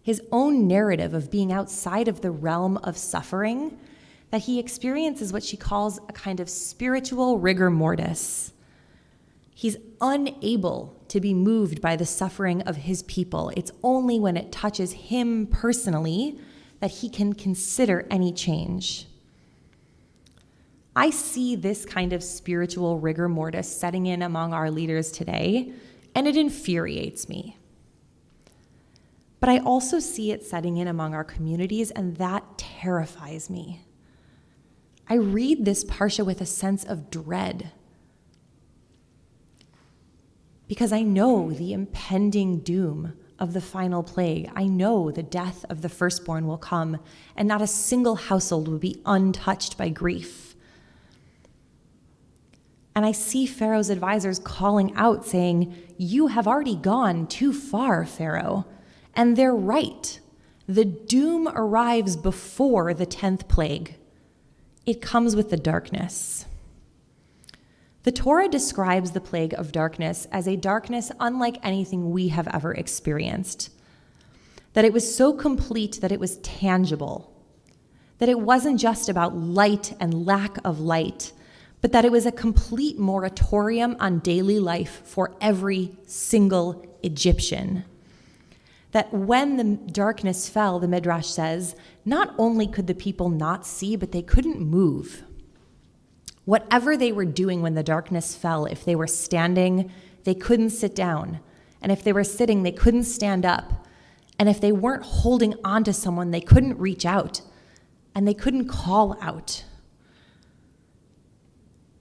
his own narrative of being outside of the realm of suffering, that he experiences what she calls a kind of spiritual rigor mortis. He's unable to be moved by the suffering of his people. It's only when it touches him personally that he can consider any change. I see this kind of spiritual rigor mortis setting in among our leaders today, and it infuriates me. But I also see it setting in among our communities, and that terrifies me. I read this parsha with a sense of dread, because I know the impending doom of the final plague. I know the death of the firstborn will come, and not a single household will be untouched by grief. And I see Pharaoh's advisors calling out, saying, "You have already gone too far, Pharaoh." And they're right. The doom arrives before the 10th plague. It comes with the darkness. The Torah describes the plague of darkness as a darkness unlike anything we have ever experienced. That it was so complete that it was tangible. That it wasn't just about light and lack of light, but that it was a complete moratorium on daily life for every single Egyptian. That when the darkness fell, the Midrash says, not only could the people not see, but they couldn't move. Whatever they were doing when the darkness fell, if they were standing, they couldn't sit down. And if they were sitting, they couldn't stand up. And if they weren't holding on to someone, they couldn't reach out. And they couldn't call out.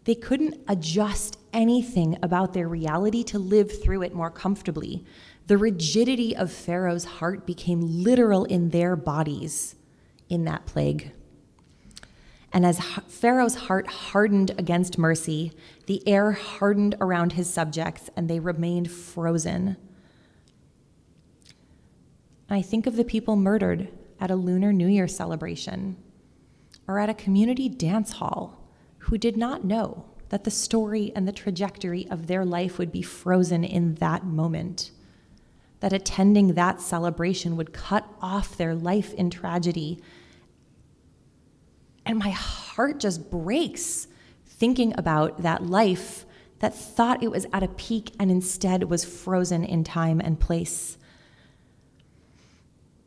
They couldn't adjust anything about their reality to live through it more comfortably. The rigidity of Pharaoh's heart became literal in their bodies. in that plague. And as Pharaoh's heart hardened against mercy, the air hardened around his subjects, and they remained frozen. I think of the people murdered at a Lunar New Year celebration or at a community dance hall who did not know that the story and the trajectory of their life would be frozen in that moment, that attending that celebration would cut off their life in tragedy. And my heart just breaks thinking about that life that thought it was at a peak and instead was frozen in time and place.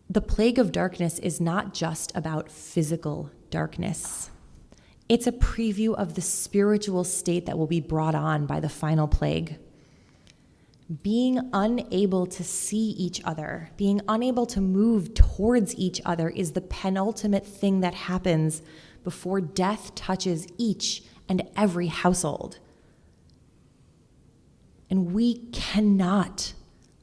The plague of darkness is not just about physical darkness. It's a preview of the spiritual state that will be brought on by the final plague. Being unable to see each other, being unable to move towards each other is the penultimate thing that happens before death touches each and every household. And we cannot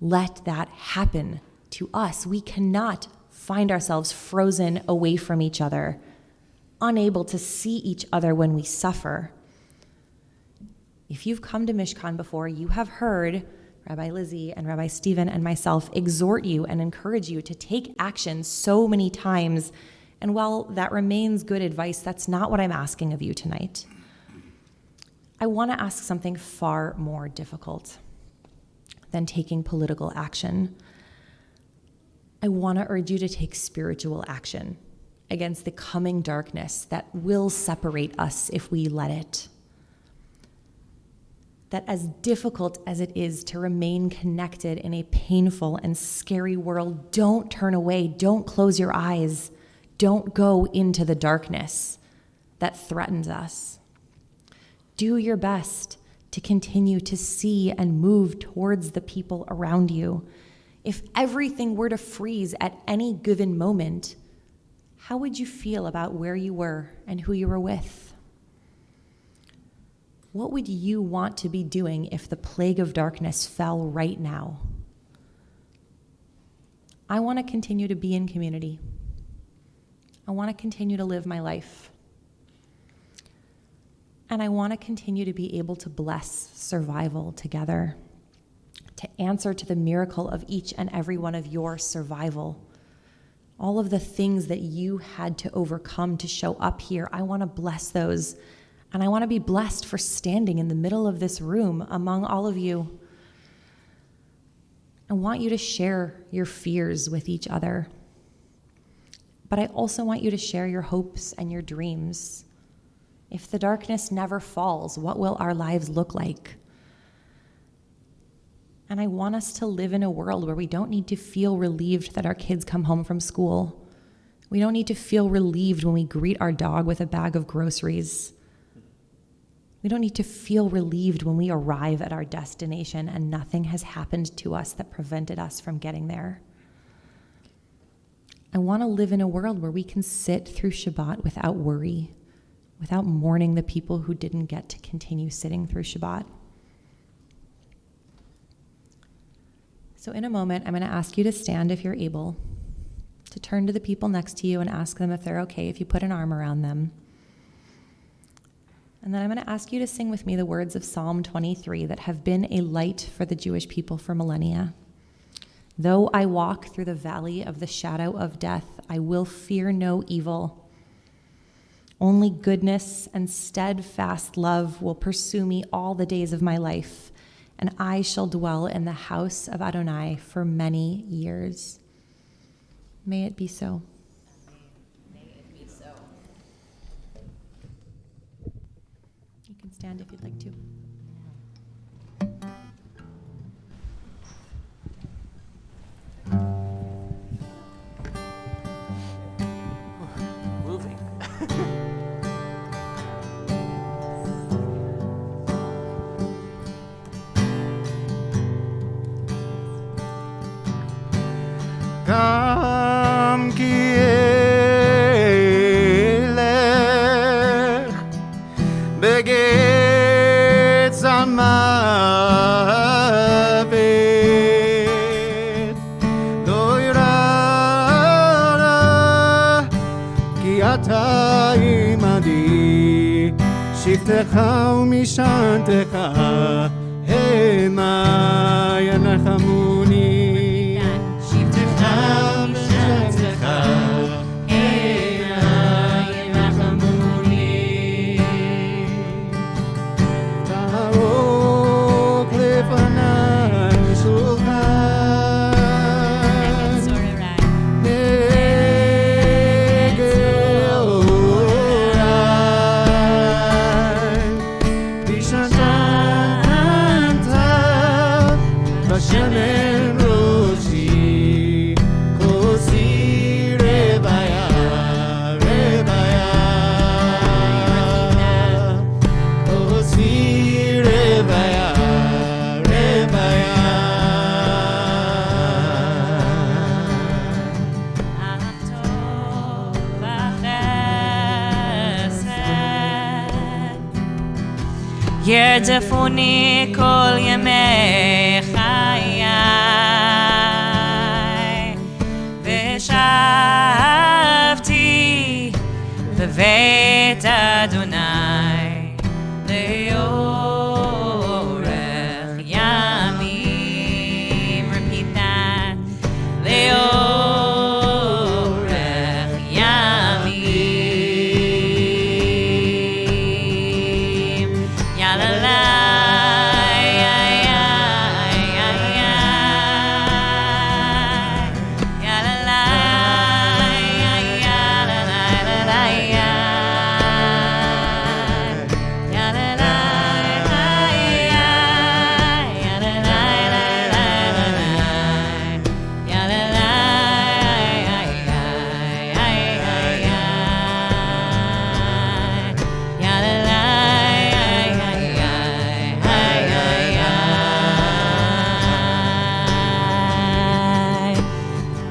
let that happen to us. We cannot find ourselves frozen away from each other, unable to see each other when we suffer. If you've come to Mishkan before, you have heard Rabbi Lizzie and Rabbi Stephen and myself exhort you and encourage you to take action so many times. And while that remains good advice, that's not what I'm asking of you tonight. I want to ask something far more difficult than taking political action. I want to urge you to take spiritual action against the coming darkness that will separate us if we let it. That as difficult as it is to remain connected in a painful and scary world, don't turn away, don't close your eyes, don't go into the darkness that threatens us. Do your best to continue to see and move towards the people around you. If everything were to freeze at any given moment, how would you feel about where you were and who you were with? What would you want to be doing if the plague of darkness fell right now? I want to continue to be in community. I want to continue to live my life. And I want to continue to be able to bless survival together, to answer to the miracle of each and every one of your survival. All of the things that you had to overcome to show up here, I want to bless those. And I want to be blessed for standing in the middle of this room among all of you. I want you to share your fears with each other. But I also want you to share your hopes and your dreams. If the darkness never falls, what will our lives look like? And I want us to live in a world where we don't need to feel relieved that our kids come home from school. We don't need to feel relieved when we greet our dog with a bag of groceries. We don't need to feel relieved when we arrive at our destination and nothing has happened to us that prevented us from getting there. I want to live in a world where we can sit through Shabbat without worry, without mourning the people who didn't get to continue sitting through Shabbat. So in a moment, I'm going to ask you to stand if you're able, to turn to the people next to you and ask them if they're okay if you put an arm around them. And then I'm going to ask you to sing with me the words of Psalm 23 that have been a light for the Jewish people for millennia. Though I walk through the valley of the shadow of death, I will fear no evil. Only goodness and steadfast love will pursue me all the days of my life, and I shall dwell in the house of Adonai for many years. May it be so. May it be so. You can stand if you'd like to. Moving. גם כי אלך בגץ המוות לא ירא ומשענתך המה ינחמוני שבטך ומשענתך המה ינחמוני תערוך לפניי שולחן נגד אוריי בשענת בשמן ראשי כוסי רביה רביה כוסי רביה רביה ירדפוני כל ימי חיי ושבתי בבית אדוני לאורך ימים. Repeat that. לאורך ימים. יאללה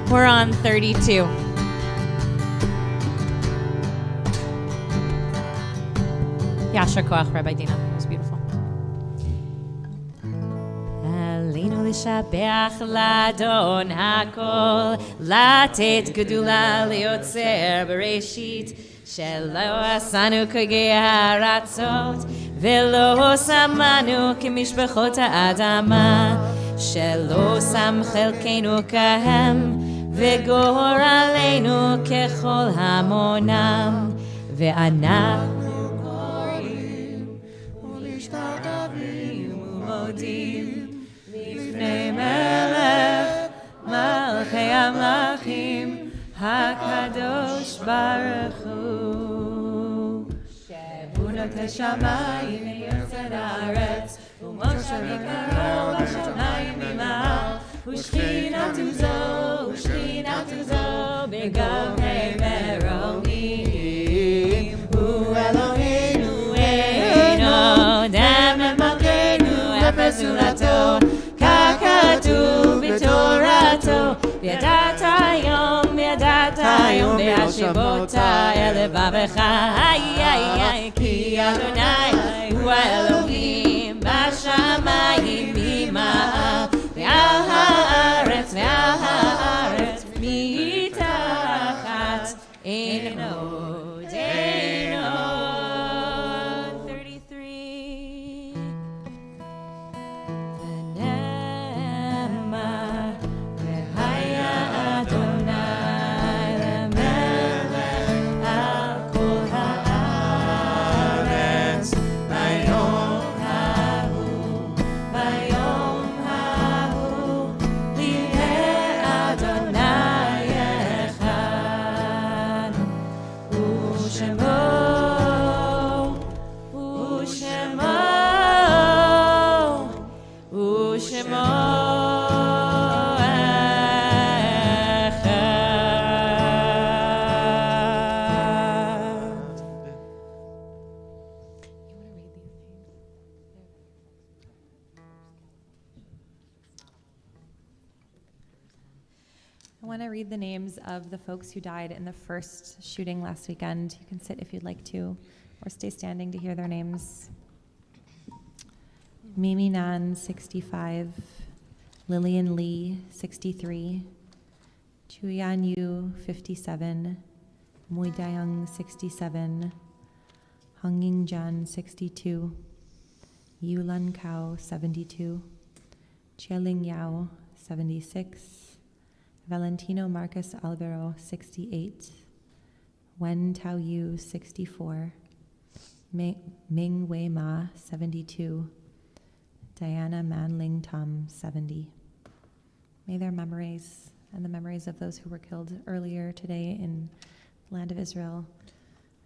We're on 32. Yasher Koach, Rabbi Dina. It was beautiful. עלינו לשבח לאדון הכל, לתת גדולה ליוצר בראשית, שלא עשנו כגי הארצות, ולא שמנו כמשפחות האדמה, שלא שם חלקנו כהם, וגורלנו ככל המונם, ואנחנו קוראים ומשתחווים ומודים לפני מלך מלכי המלכים הקדוש ברוך הוא. שבונות השמיים יוצאת הארץ, ומשה מקרוב השמיים ממעל, ושכינתו זו בגבי מרומים. הוא אלוהינו אינו דם מלכנו אפס זולתו, כך כתוב בתורתו. וידעת היום בהשבות אל לבבך, כי אדוני הוא האלוהים בשמיים ממעל, ועל הארץ מתחת אין עוד אין עוד. 33 ונאמר והיה אדוני למלך על כל הארץ ביום ההוא יהיה אדוני אחד, ושמו I want to read the names of the folks who died in the first shooting last weekend. You can sit if you'd like to, or stay standing to hear their names. Mimi Nan, 65. Lillian Lee, 63. Chuyan Yu, 57. Mui Dayang, 67. Hunging Jan 62, Yulan Kao 72, Chieling Yao 76, Valentino Marcus Albero 68, Wen Tao Yu 64, Ming Wei Ma 72, Diana Manling Tom 70. May their memories and the memories of those who were killed earlier today in the land of Israel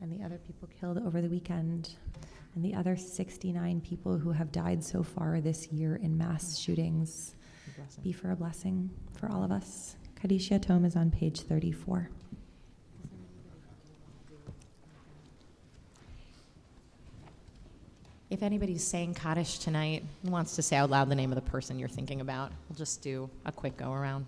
and the other people killed over the weekend and the other 69 people who have died so far this year in mass shootings be for a blessing for all of us. Kaddish Yatom is on page 34. If anybody's saying Kaddish tonight and wants to say out loud the name of the person you're thinking about, we'll just do a quick go around.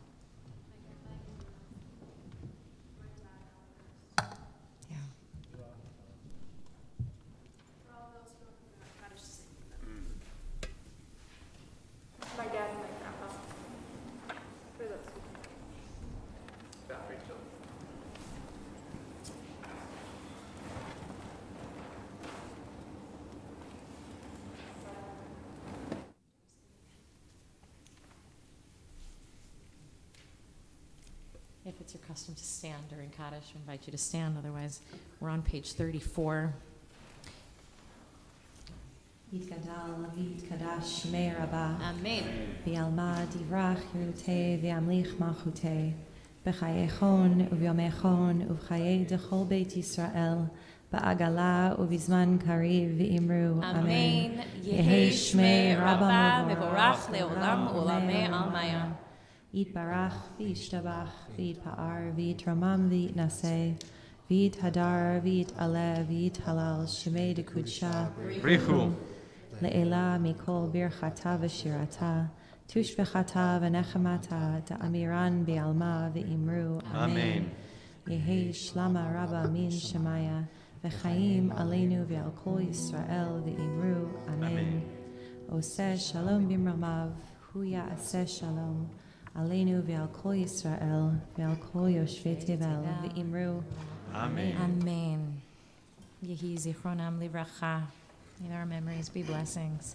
My dad and my grandpa. For those who If it's your custom to stand during Kaddish, we invite you to stand. Otherwise, we're on page 34. Yitgadal v'yitkadash shmei Rabbah. Amen. V'yalma divrach yirutei v'yamlich malchutei. B'chayechon uvyomechon uv'chayei dechol Beit Yisrael. Ba'agala uvizman kariv v'imru. Amen. Yehi shmei Rabbah mevorach leolam ulamei almaya. Yitbarach v'yishtabach v'yitpa'ar v'yitramam v'yitnaseh. V'yithadar v'yit'aleh v'yithalal shmei dekudsha. Richu. Le'ela mikol birchata v'shirata, tushbechata v'nechemata, ta'amiran bi'alma v'imru. Amen. Yehi shlama rabba min shemaya, v'chaim aleinu v'al kol Yisrael v'imru. Amen. Oseh shalom bimramav, hu ya'aseh shalom, aleinu v'al kol Yisrael, v'al kol yoshvei tevel v'imru. Amen. Amen. Yehi zichronam livracha. May our memories be blessings.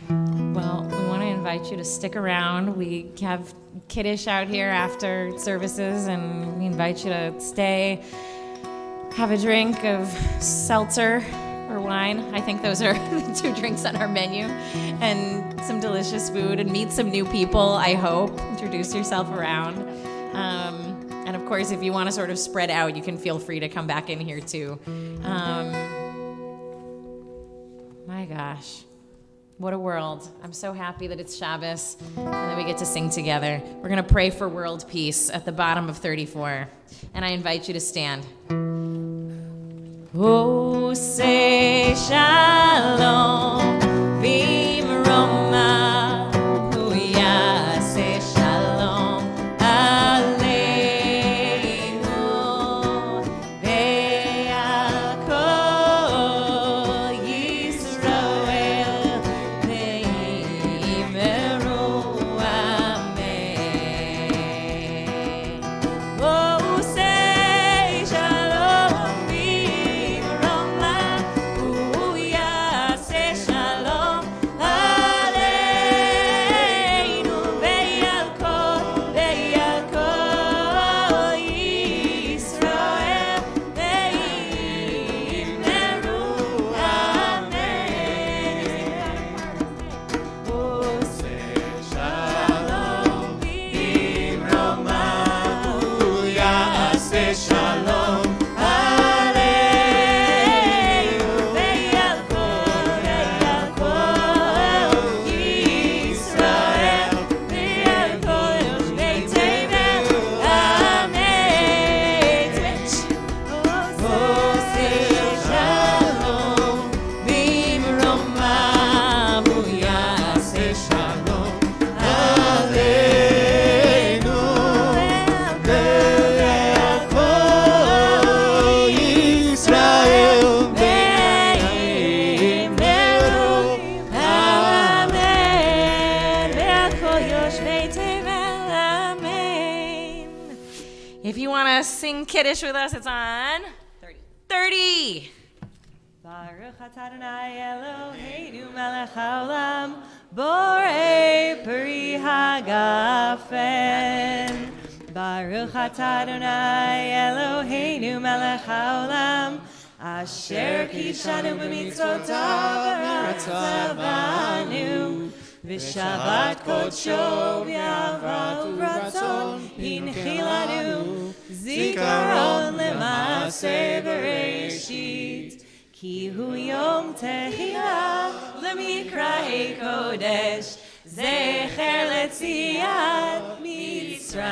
Well, we want to invite you to stick around. We have Kiddush out here after services, and we invite you to stay, have a drink of seltzer or wine. I think those are the two drinks on our menu, and some delicious food, and meet some new people, I hope. Introduce yourself around. And of course, if you want to sort of spread out, you can feel free to come back in here too. My gosh, what a world. I'm so happy that it's Shabbos and that we get to sing together. We're going to pray for world peace at the bottom of 34. And I invite you to stand. Oh, say shalom, v'imroma, huya, say shalom, aleinu, ve'al kol Yisrael, ve'imeru, amen. Oh, say shalom, If you want to sing Kiddush with us, it's on 30. 30. atah Adonai Eloheinu melech haolam borei peri hagafen. Baruch atah Adonai Eloheinu melech haolam asher kidshanu b'mitzvotav v'ratzavanu v'shabbat kodsho v'yahva u'ratzon hinchilanu zikaron l'maaseh bereshit ki hu yom tehillah l'mikra'ei kodesh zecher letziat Mitzrayim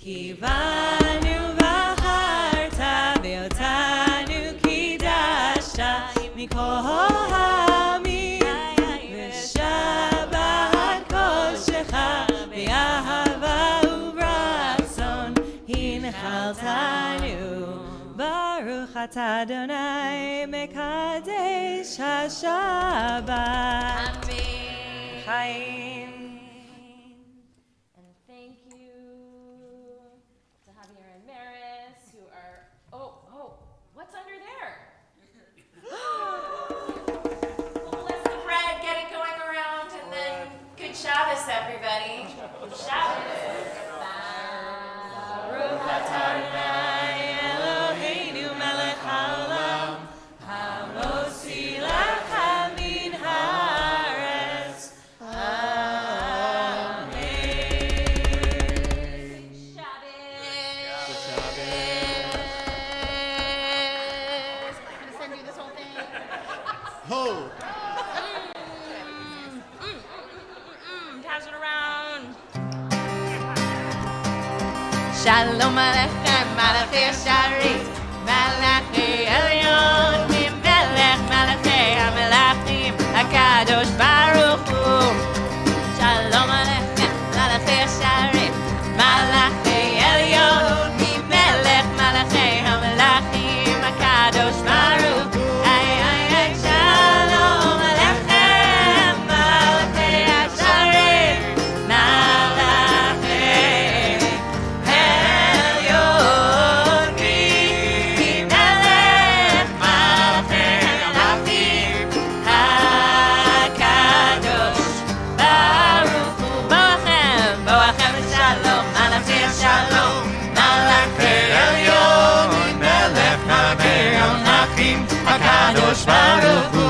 ki banu v'acharta v'otanu kidashta mikol ha'amim v'shabbat kodeshecha v'yahava u'ratzon hinchaltanu Baruch atah Adonai mekadesh haShabbat. Amen. Chaim. And thank you to Javier and Maris, who are, what's under there? Well, bless the bread, get it going around, and then good Shabbos, everybody. Shabbos. Baruch atah Adonai Eloheinu melech haolam hamotzi lecha min haaretz. Amen. Shabbos. I'm gonna send you this whole thing. Ho! Pass it around. Shalom Alechem, Malachi Sharit, Malachi Elyon, Melech Malachi HaMelachim, HaKadosh Baruch Hu. Shalom Alechem, Malachi Sharit, Malachi Elyon, Melech Malachi HaMelachim, HaKadosh Baruch Hu. Shalom Alechem, Malachi Sharit, Malachi Kadosh Baruch Hu. Barchuni Shalom, Malachi Shalom, Malachi Elyon, Melech Malachi Amlachim, HaKadosh Baruch Hu.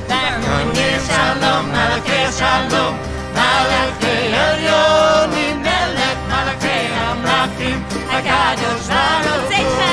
Tzedchem Shalom, Malachi Shalom, Malachi Elyon, Melech Malachi Amlachim, HaKadosh Baruch Hu.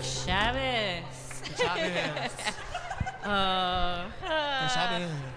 Shabbos. Shabbos.